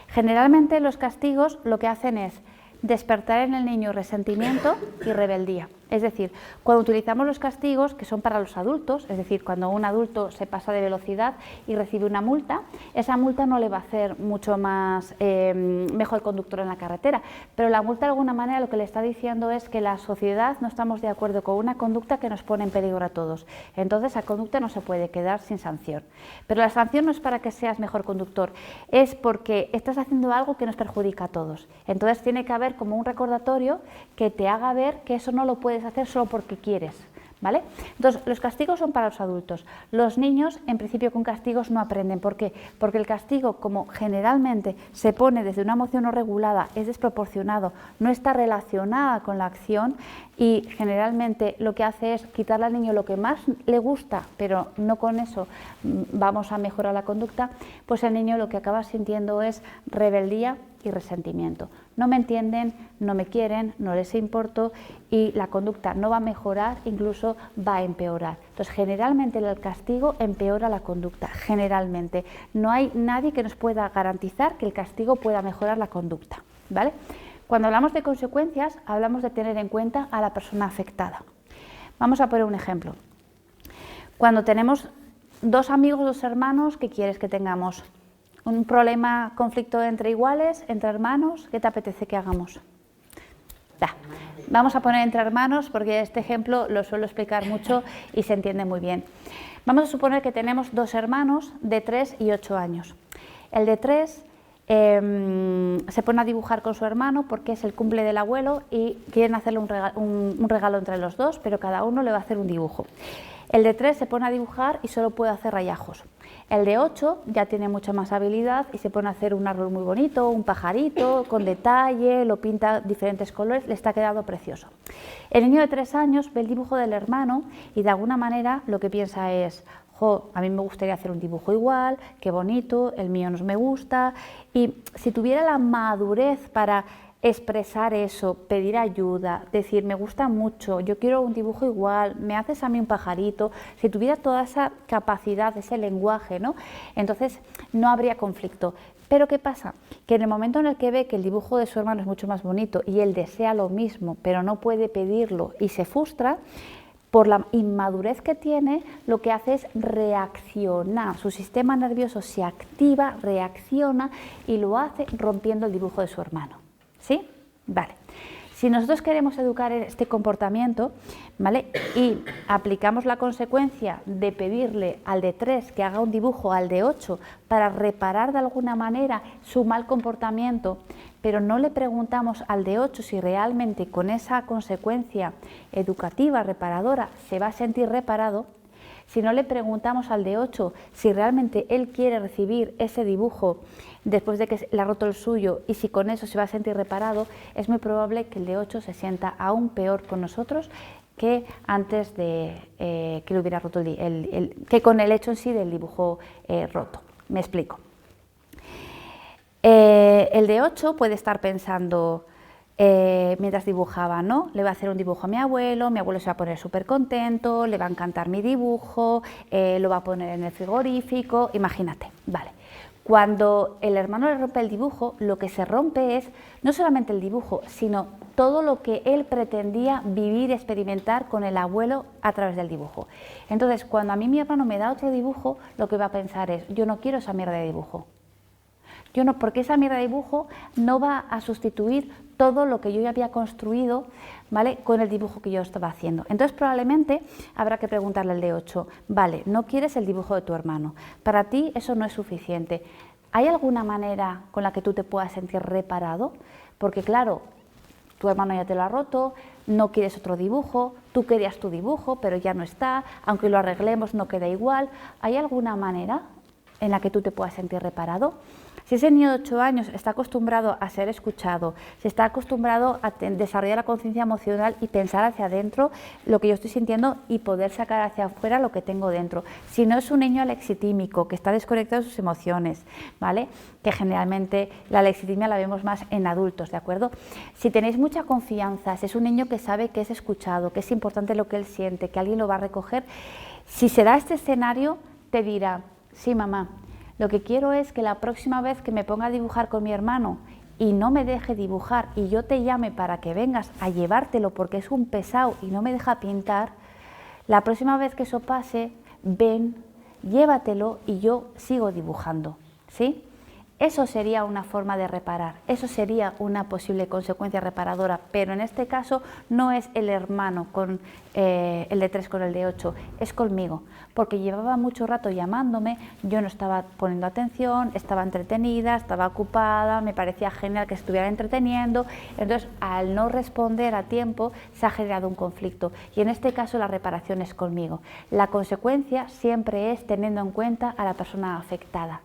Generalmente los castigos lo que hacen es despertar en el niño resentimiento y rebeldía. Es decir, cuando utilizamos los castigos, que son para los adultos, es decir, cuando un adulto se pasa de velocidad y recibe una multa, esa multa no le va a hacer mucho más mejor conductor en la carretera, pero la multa de alguna manera lo que le está diciendo es que la sociedad no estamos de acuerdo con una conducta que nos pone en peligro a todos. Entonces, esa conducta no se puede quedar sin sanción. Pero la sanción no es para que seas mejor conductor, es porque estás haciendo algo que nos perjudica a todos. Entonces, tiene que haber como un recordatorio que te haga ver que eso no lo puedes hacer solo porque quieres, ¿vale? Entonces, los castigos son para los adultos. Los niños, en principio, con castigos no aprenden. ¿Por qué? Porque el castigo, como generalmente se pone desde una emoción no regulada, es desproporcionado, no está relacionada con la acción y generalmente lo que hace es quitarle al niño lo que más le gusta, pero no con eso vamos a mejorar la conducta, pues el niño lo que acaba sintiendo es rebeldía y resentimiento. No me entienden, no me quieren, no les importo y la conducta no va a mejorar, incluso va a empeorar. Entonces, generalmente el castigo empeora la conducta, generalmente. No hay nadie que nos pueda garantizar que el castigo pueda mejorar la conducta, ¿vale? Cuando hablamos de consecuencias, hablamos de tener en cuenta a la persona afectada. Vamos a poner un ejemplo. Cuando tenemos dos amigos, dos hermanos, ¿qué quieres que tengamos? Un problema, conflicto entre iguales, entre hermanos, ¿qué te apetece que hagamos? Vamos a poner entre hermanos porque este ejemplo lo suelo explicar mucho y se entiende muy bien. Vamos a suponer que tenemos dos hermanos de 3 y 8 años. El de 3 se pone a dibujar con su hermano porque es el cumple del abuelo y quieren hacerle un regalo entre los dos, pero cada uno le va a hacer un dibujo. El de 3 se pone a dibujar y solo puede hacer rayajos. El de 8 ya tiene mucha más habilidad y se pone a hacer un árbol muy bonito, un pajarito con detalle, lo pinta diferentes colores, le está quedando precioso. El niño de 3 años ve el dibujo del hermano y de alguna manera lo que piensa es: jo, a mí me gustaría hacer un dibujo igual, qué bonito, el mío no me gusta. Y si tuviera la madurez para expresar eso, pedir ayuda, decir me gusta mucho, yo quiero un dibujo igual, me haces a mí un pajarito, si tuviera toda esa capacidad, ese lenguaje, ¿no? Entonces no habría conflicto. Pero ¿qué pasa? Que en el momento en el que ve que el dibujo de su hermano es mucho más bonito y él desea lo mismo, pero no puede pedirlo y se frustra, por la inmadurez que tiene, lo que hace es reaccionar. Su sistema nervioso se activa, reacciona y lo hace rompiendo el dibujo de su hermano. ¿Sí? Vale. Si nosotros queremos educar este comportamiento, ¿vale? Y aplicamos la consecuencia de pedirle al de 3 que haga un dibujo al de 8 para reparar de alguna manera su mal comportamiento, pero no le preguntamos al de 8 si realmente con esa consecuencia educativa, reparadora, se va a sentir reparado, si no le preguntamos al de 8 si realmente él quiere recibir ese dibujo después de que le ha roto el suyo y si con eso se va a sentir reparado, es muy probable que el de 8 se sienta aún peor con nosotros que antes de que le hubiera roto que con el hecho en sí del dibujo roto. Me explico. El de 8 puede estar pensando, mientras dibujaba, ¿no? Le va a hacer un dibujo a mi abuelo se va a poner súper contento, le va a encantar mi dibujo, lo va a poner en el frigorífico, imagínate, vale. Cuando el hermano le rompe el dibujo, lo que se rompe es no solamente el dibujo, sino todo lo que él pretendía vivir y experimentar con el abuelo a través del dibujo. Entonces, cuando a mí mi hermano me da otro dibujo, lo que va a pensar es, yo no quiero esa mierda de dibujo. Yo no, porque esa mierda de dibujo no va a sustituir todo lo que yo ya había construido, ¿vale?, con el dibujo que yo estaba haciendo. Entonces probablemente habrá que preguntarle al de 8, vale, no quieres el dibujo de tu hermano, para ti eso no es suficiente. ¿Hay alguna manera con la que tú te puedas sentir reparado? Porque claro, tu hermano ya te lo ha roto, no quieres otro dibujo, tú querías tu dibujo, pero ya no está, aunque lo arreglemos no queda igual. ¿Hay alguna manera en la que tú te puedas sentir reparado? Si ese niño de 8 años está acostumbrado a ser escuchado, si está acostumbrado a desarrollar la conciencia emocional y pensar hacia adentro lo que yo estoy sintiendo y poder sacar hacia afuera lo que tengo dentro. Si no es un niño alexitímico, que está desconectado de sus emociones, ¿vale?, que generalmente la alexitimia la vemos más en adultos, ¿de acuerdo? Si tenéis mucha confianza, si es un niño que sabe que es escuchado, que es importante lo que él siente, que alguien lo va a recoger, si se da este escenario, te dirá, sí, mamá, lo que quiero es que la próxima vez que me ponga a dibujar con mi hermano y no me deje dibujar y yo te llame para que vengas a llevártelo porque es un pesado y no me deja pintar, la próxima vez que eso pase, ven, llévatelo y yo sigo dibujando, ¿sí? Eso sería una forma de reparar, eso sería una posible consecuencia reparadora, pero en este caso no es el hermano con el de 3 con el de 8, es conmigo, porque llevaba mucho rato llamándome, yo no estaba poniendo atención, estaba entretenida, estaba ocupada, me parecía genial que estuviera entreteniendo, entonces al no responder a tiempo se ha generado un conflicto y en este caso la reparación es conmigo. La consecuencia siempre es teniendo en cuenta a la persona afectada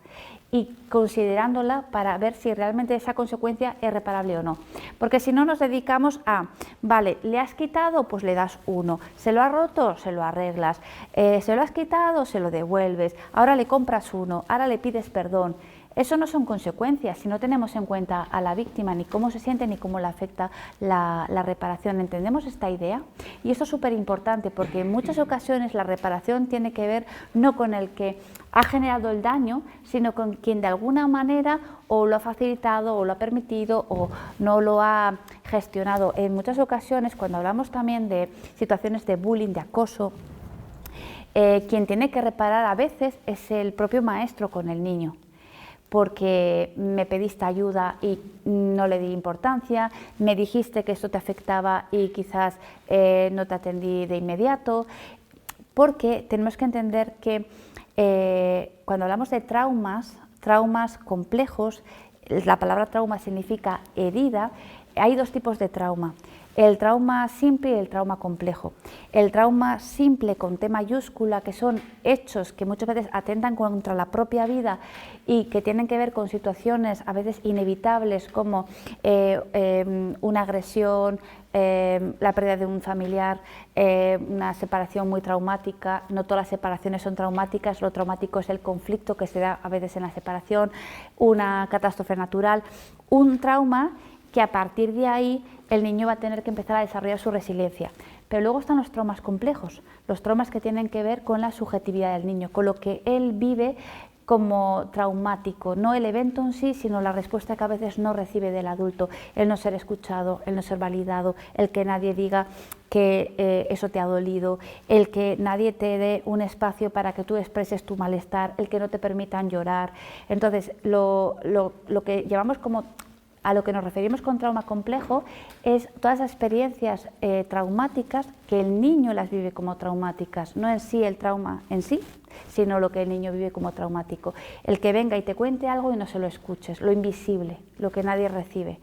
y considerándola para ver si realmente esa consecuencia es reparable o no. Porque si no nos dedicamos a, vale, le has quitado, pues le das 1, se lo has roto, se lo arreglas, se lo has quitado, se lo devuelves, ahora le compras 1, ahora le pides perdón. Eso no son consecuencias, si no tenemos en cuenta a la víctima, ni cómo se siente, ni cómo le afecta la reparación. ¿Entendemos esta idea? Y esto es súper importante porque en muchas ocasiones la reparación tiene que ver no con el que ha generado el daño, sino con quien de alguna manera o lo ha facilitado o lo ha permitido o no lo ha gestionado. En muchas ocasiones, cuando hablamos también de situaciones de bullying, de acoso, quien tiene que reparar a veces es el propio maestro con el niño, porque me pediste ayuda y no le di importancia, me dijiste que esto te afectaba y quizás no te atendí de inmediato, porque tenemos que entender que cuando hablamos de traumas complejos, la palabra trauma significa herida, hay 2 tipos de trauma. El trauma simple y el trauma complejo. El trauma simple con T mayúscula, que son hechos que muchas veces atentan contra la propia vida y que tienen que ver con situaciones a veces inevitables como una agresión, la pérdida de un familiar, una separación muy traumática. No todas las separaciones son traumáticas, lo traumático es el conflicto que se da a veces en la separación, una catástrofe natural, un trauma que a partir de ahí el niño va a tener que empezar a desarrollar su resiliencia. Pero luego están los traumas complejos, los traumas que tienen que ver con la subjetividad del niño, con lo que él vive como traumático, no el evento en sí, sino la respuesta que a veces no recibe del adulto, el no ser escuchado, el no ser validado, el que nadie diga que eso te ha dolido, el que nadie te dé un espacio para que tú expreses tu malestar, el que no te permitan llorar. Entonces, lo que llevamos como a lo que nos referimos con trauma complejo es todas las experiencias traumáticas que el niño las vive como traumáticas, no en sí el trauma en sí, sino lo que el niño vive como traumático. El que venga y te cuente algo y no se lo escuches, lo invisible, lo que nadie recibe,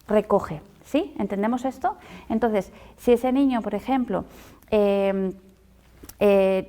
recoge, ¿sí? ¿Entendemos esto? Entonces, si ese niño, por ejemplo,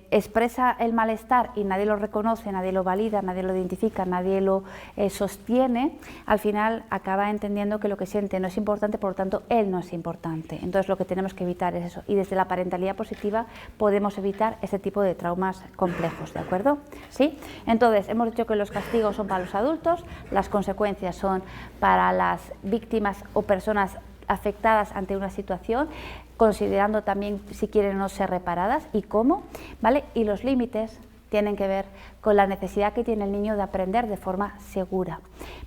expresa el malestar y nadie lo reconoce, nadie lo valida, nadie lo identifica, nadie lo sostiene, al final acaba entendiendo que lo que siente no es importante, por lo tanto él no es importante. Entonces lo que tenemos que evitar es eso, y desde la parentalidad positiva podemos evitar ese tipo de traumas complejos, ¿de acuerdo? ¿Sí? Entonces hemos dicho que los castigos son para los adultos, las consecuencias son para las víctimas o personas afectadas ante una situación, considerando también si quieren o no ser reparadas y cómo, ¿vale? Y los límites tienen que ver con la necesidad que tiene el niño de aprender de forma segura.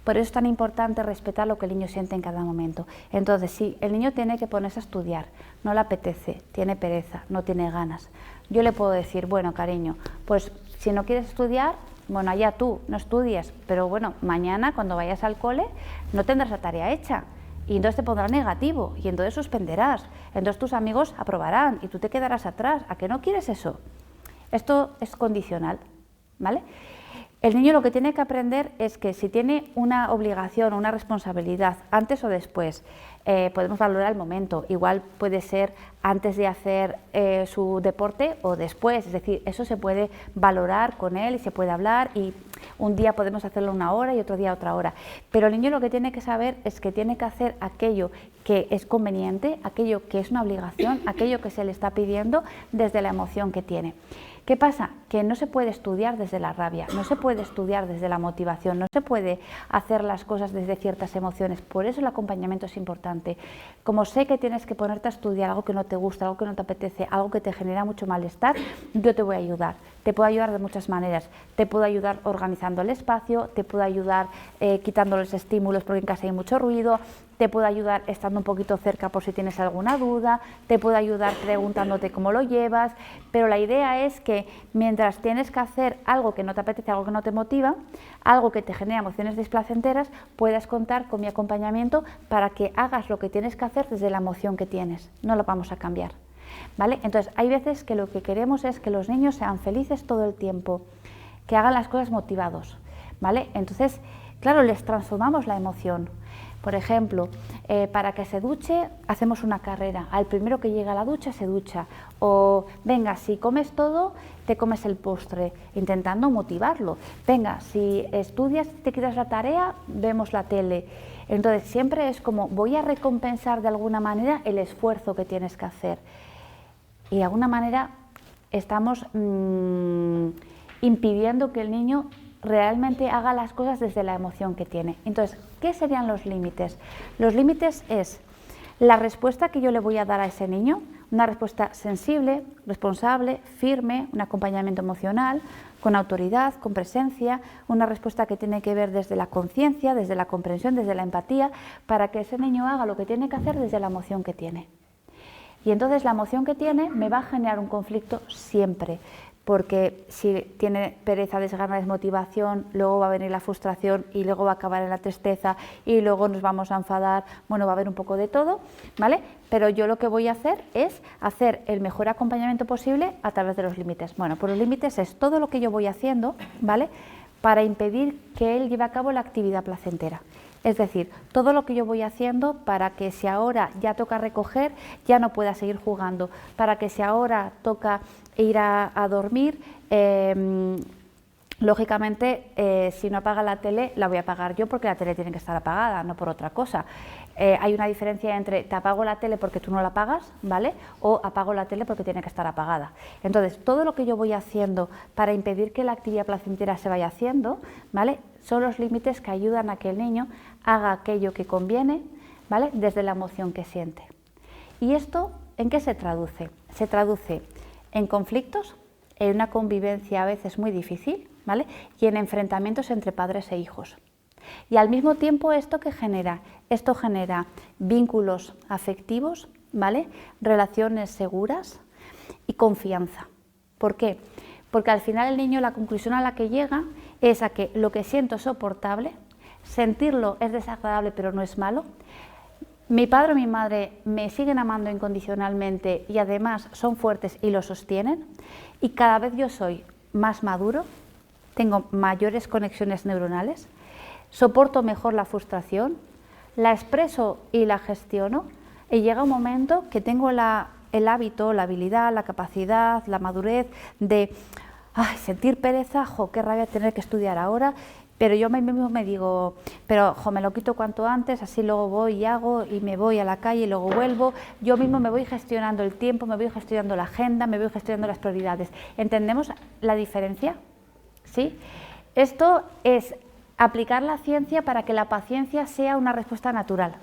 Por eso es tan importante respetar lo que el niño siente en cada momento. Entonces, si el niño tiene que ponerse a estudiar, no le apetece, tiene pereza, no tiene ganas, yo le puedo decir, bueno, cariño, pues si no quieres estudiar, bueno, allá tú, no estudies, pero bueno, mañana cuando vayas al cole no tendrás la tarea hecha y entonces te pondrás negativo y entonces suspenderás, entonces tus amigos aprobarán y tú te quedarás atrás. ¿A que no quieres eso? Esto es condicional, ¿vale? El niño lo que tiene que aprender es que si tiene una obligación o una responsabilidad antes o después, podemos valorar el momento, igual puede ser antes de hacer su deporte o después, es decir, eso se puede valorar con él y se puede hablar y un día podemos hacerlo 1 hora y otro día otra hora, pero el niño lo que tiene que saber es que tiene que hacer aquello que es conveniente, aquello que es una obligación, aquello que se le está pidiendo desde la emoción que tiene. ¿Qué pasa? Que no se puede estudiar desde la rabia, no se puede estudiar desde la motivación, no se puede hacer las cosas desde ciertas emociones, por eso el acompañamiento es importante. Como sé que tienes que ponerte a estudiar algo que no te gusta, algo que no te apetece, algo que te genera mucho malestar, yo te voy a ayudar. Te puedo ayudar de muchas maneras, te puedo ayudar organizando el espacio, te puedo ayudar quitando los estímulos porque en casa hay mucho ruido, te puedo ayudar estando un poquito cerca por si tienes alguna duda, te puedo ayudar preguntándote cómo lo llevas, pero la idea es que mientras tienes que hacer algo que no te apetece, algo que no te motiva, algo que te genera emociones displacenteras, puedas contar con mi acompañamiento para que hagas lo que tienes que hacer desde la emoción que tienes, no lo vamos a cambiar, ¿vale? Entonces hay veces que lo que queremos es que los niños sean felices todo el tiempo, que hagan las cosas motivados, ¿vale? Entonces, claro, les transformamos la emoción. Por ejemplo, para que se duche, hacemos una carrera. Al primero que llega a la ducha, se ducha. O, venga, si comes todo, te comes el postre, intentando motivarlo. Venga, si estudias, te quitas la tarea, vemos la tele. Entonces, siempre es como, voy a recompensar de alguna manera el esfuerzo que tienes que hacer. Y de alguna manera estamos impidiendo que el niño realmente haga las cosas desde la emoción que tiene. Entonces, ¿qué serían los límites? Los límites es la respuesta que yo le voy a dar a ese niño, una respuesta sensible, responsable, firme, un acompañamiento emocional, con autoridad, con presencia, una respuesta que tiene que ver desde la conciencia, desde la comprensión, desde la empatía, para que ese niño haga lo que tiene que hacer desde la emoción que tiene. Y entonces la emoción que tiene me va a generar un conflicto siempre, porque si tiene pereza, desgana, desmotivación, luego va a venir la frustración y luego va a acabar en la tristeza y luego nos vamos a enfadar, bueno, va a haber un poco de todo, ¿vale? Pero yo lo que voy a hacer es hacer el mejor acompañamiento posible a través de los límites. Bueno, pues los límites es todo lo que yo voy haciendo, ¿vale?, para impedir que él lleve a cabo la actividad placentera. Es decir, todo lo que yo voy haciendo para que si ahora ya toca recoger, ya no pueda seguir jugando, para que si ahora toca ir a dormir, lógicamente si no apaga la tele la voy a apagar yo porque la tele tiene que estar apagada, no por otra cosa. Hay una diferencia entre te apago la tele porque tú no la apagas, ¿vale?, o apago la tele porque tiene que estar apagada. Entonces, todo lo que yo voy haciendo para impedir que la actividad placentera se vaya haciendo, ¿vale?, son los límites que ayudan a que el niño haga aquello que conviene, ¿vale?, desde la emoción que siente. ¿Y esto en qué se traduce? Se traduce en conflictos, en una convivencia a veces muy difícil, ¿vale?, y en enfrentamientos entre padres e hijos. Y al mismo tiempo, ¿esto qué genera? Esto genera vínculos afectivos, ¿vale?, relaciones seguras y confianza. ¿Por qué? Porque al final el niño, la conclusión a la que llega es a que lo que siento es soportable, sentirlo es desagradable pero no es malo, mi padre o mi madre me siguen amando incondicionalmente y además son fuertes y lo sostienen, y cada vez yo soy más maduro, tengo mayores conexiones neuronales, soporto mejor la frustración, la expreso y la gestiono, y llega un momento que tengo el hábito, la habilidad, la capacidad, la madurez de sentir pereza, qué rabia tener que estudiar ahora, pero yo mismo me digo, pero me lo quito cuanto antes, así luego voy y hago y me voy a la calle y luego vuelvo. Yo mismo me voy gestionando el tiempo, me voy gestionando la agenda, me voy gestionando las prioridades. ¿Entendemos la diferencia? ¿Sí? Esto es aplicar la ciencia para que la paciencia sea una respuesta natural.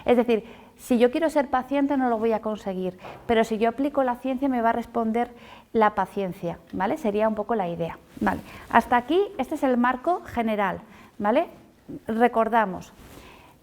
Es decir, Si yo quiero ser paciente no lo voy a conseguir, pero si yo aplico la ciencia me va a responder la paciencia, ¿vale? Sería un poco la idea, ¿vale? Hasta aquí, este es el marco general, ¿vale? Recordamos,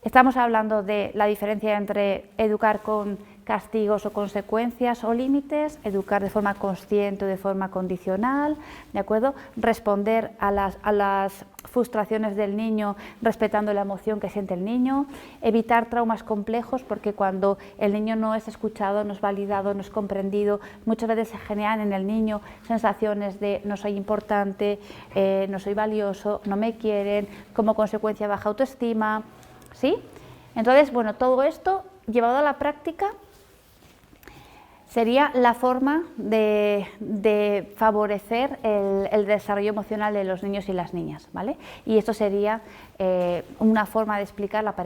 estamos hablando de la diferencia entre educar con castigos o consecuencias o límites, educar de forma consciente o de forma condicional, ¿de acuerdo? Responder a las frustraciones del niño respetando la emoción que siente el niño, evitar traumas complejos porque cuando el niño no es escuchado, no es validado, no es comprendido, muchas veces se generan en el niño sensaciones de no soy importante, no soy valioso, no me quieren, como consecuencia baja autoestima, ¿sí? Entonces, bueno, todo esto llevado a la práctica sería la forma de favorecer el desarrollo emocional de los niños y las niñas, ¿vale? Y esto sería una forma de explicar la pared.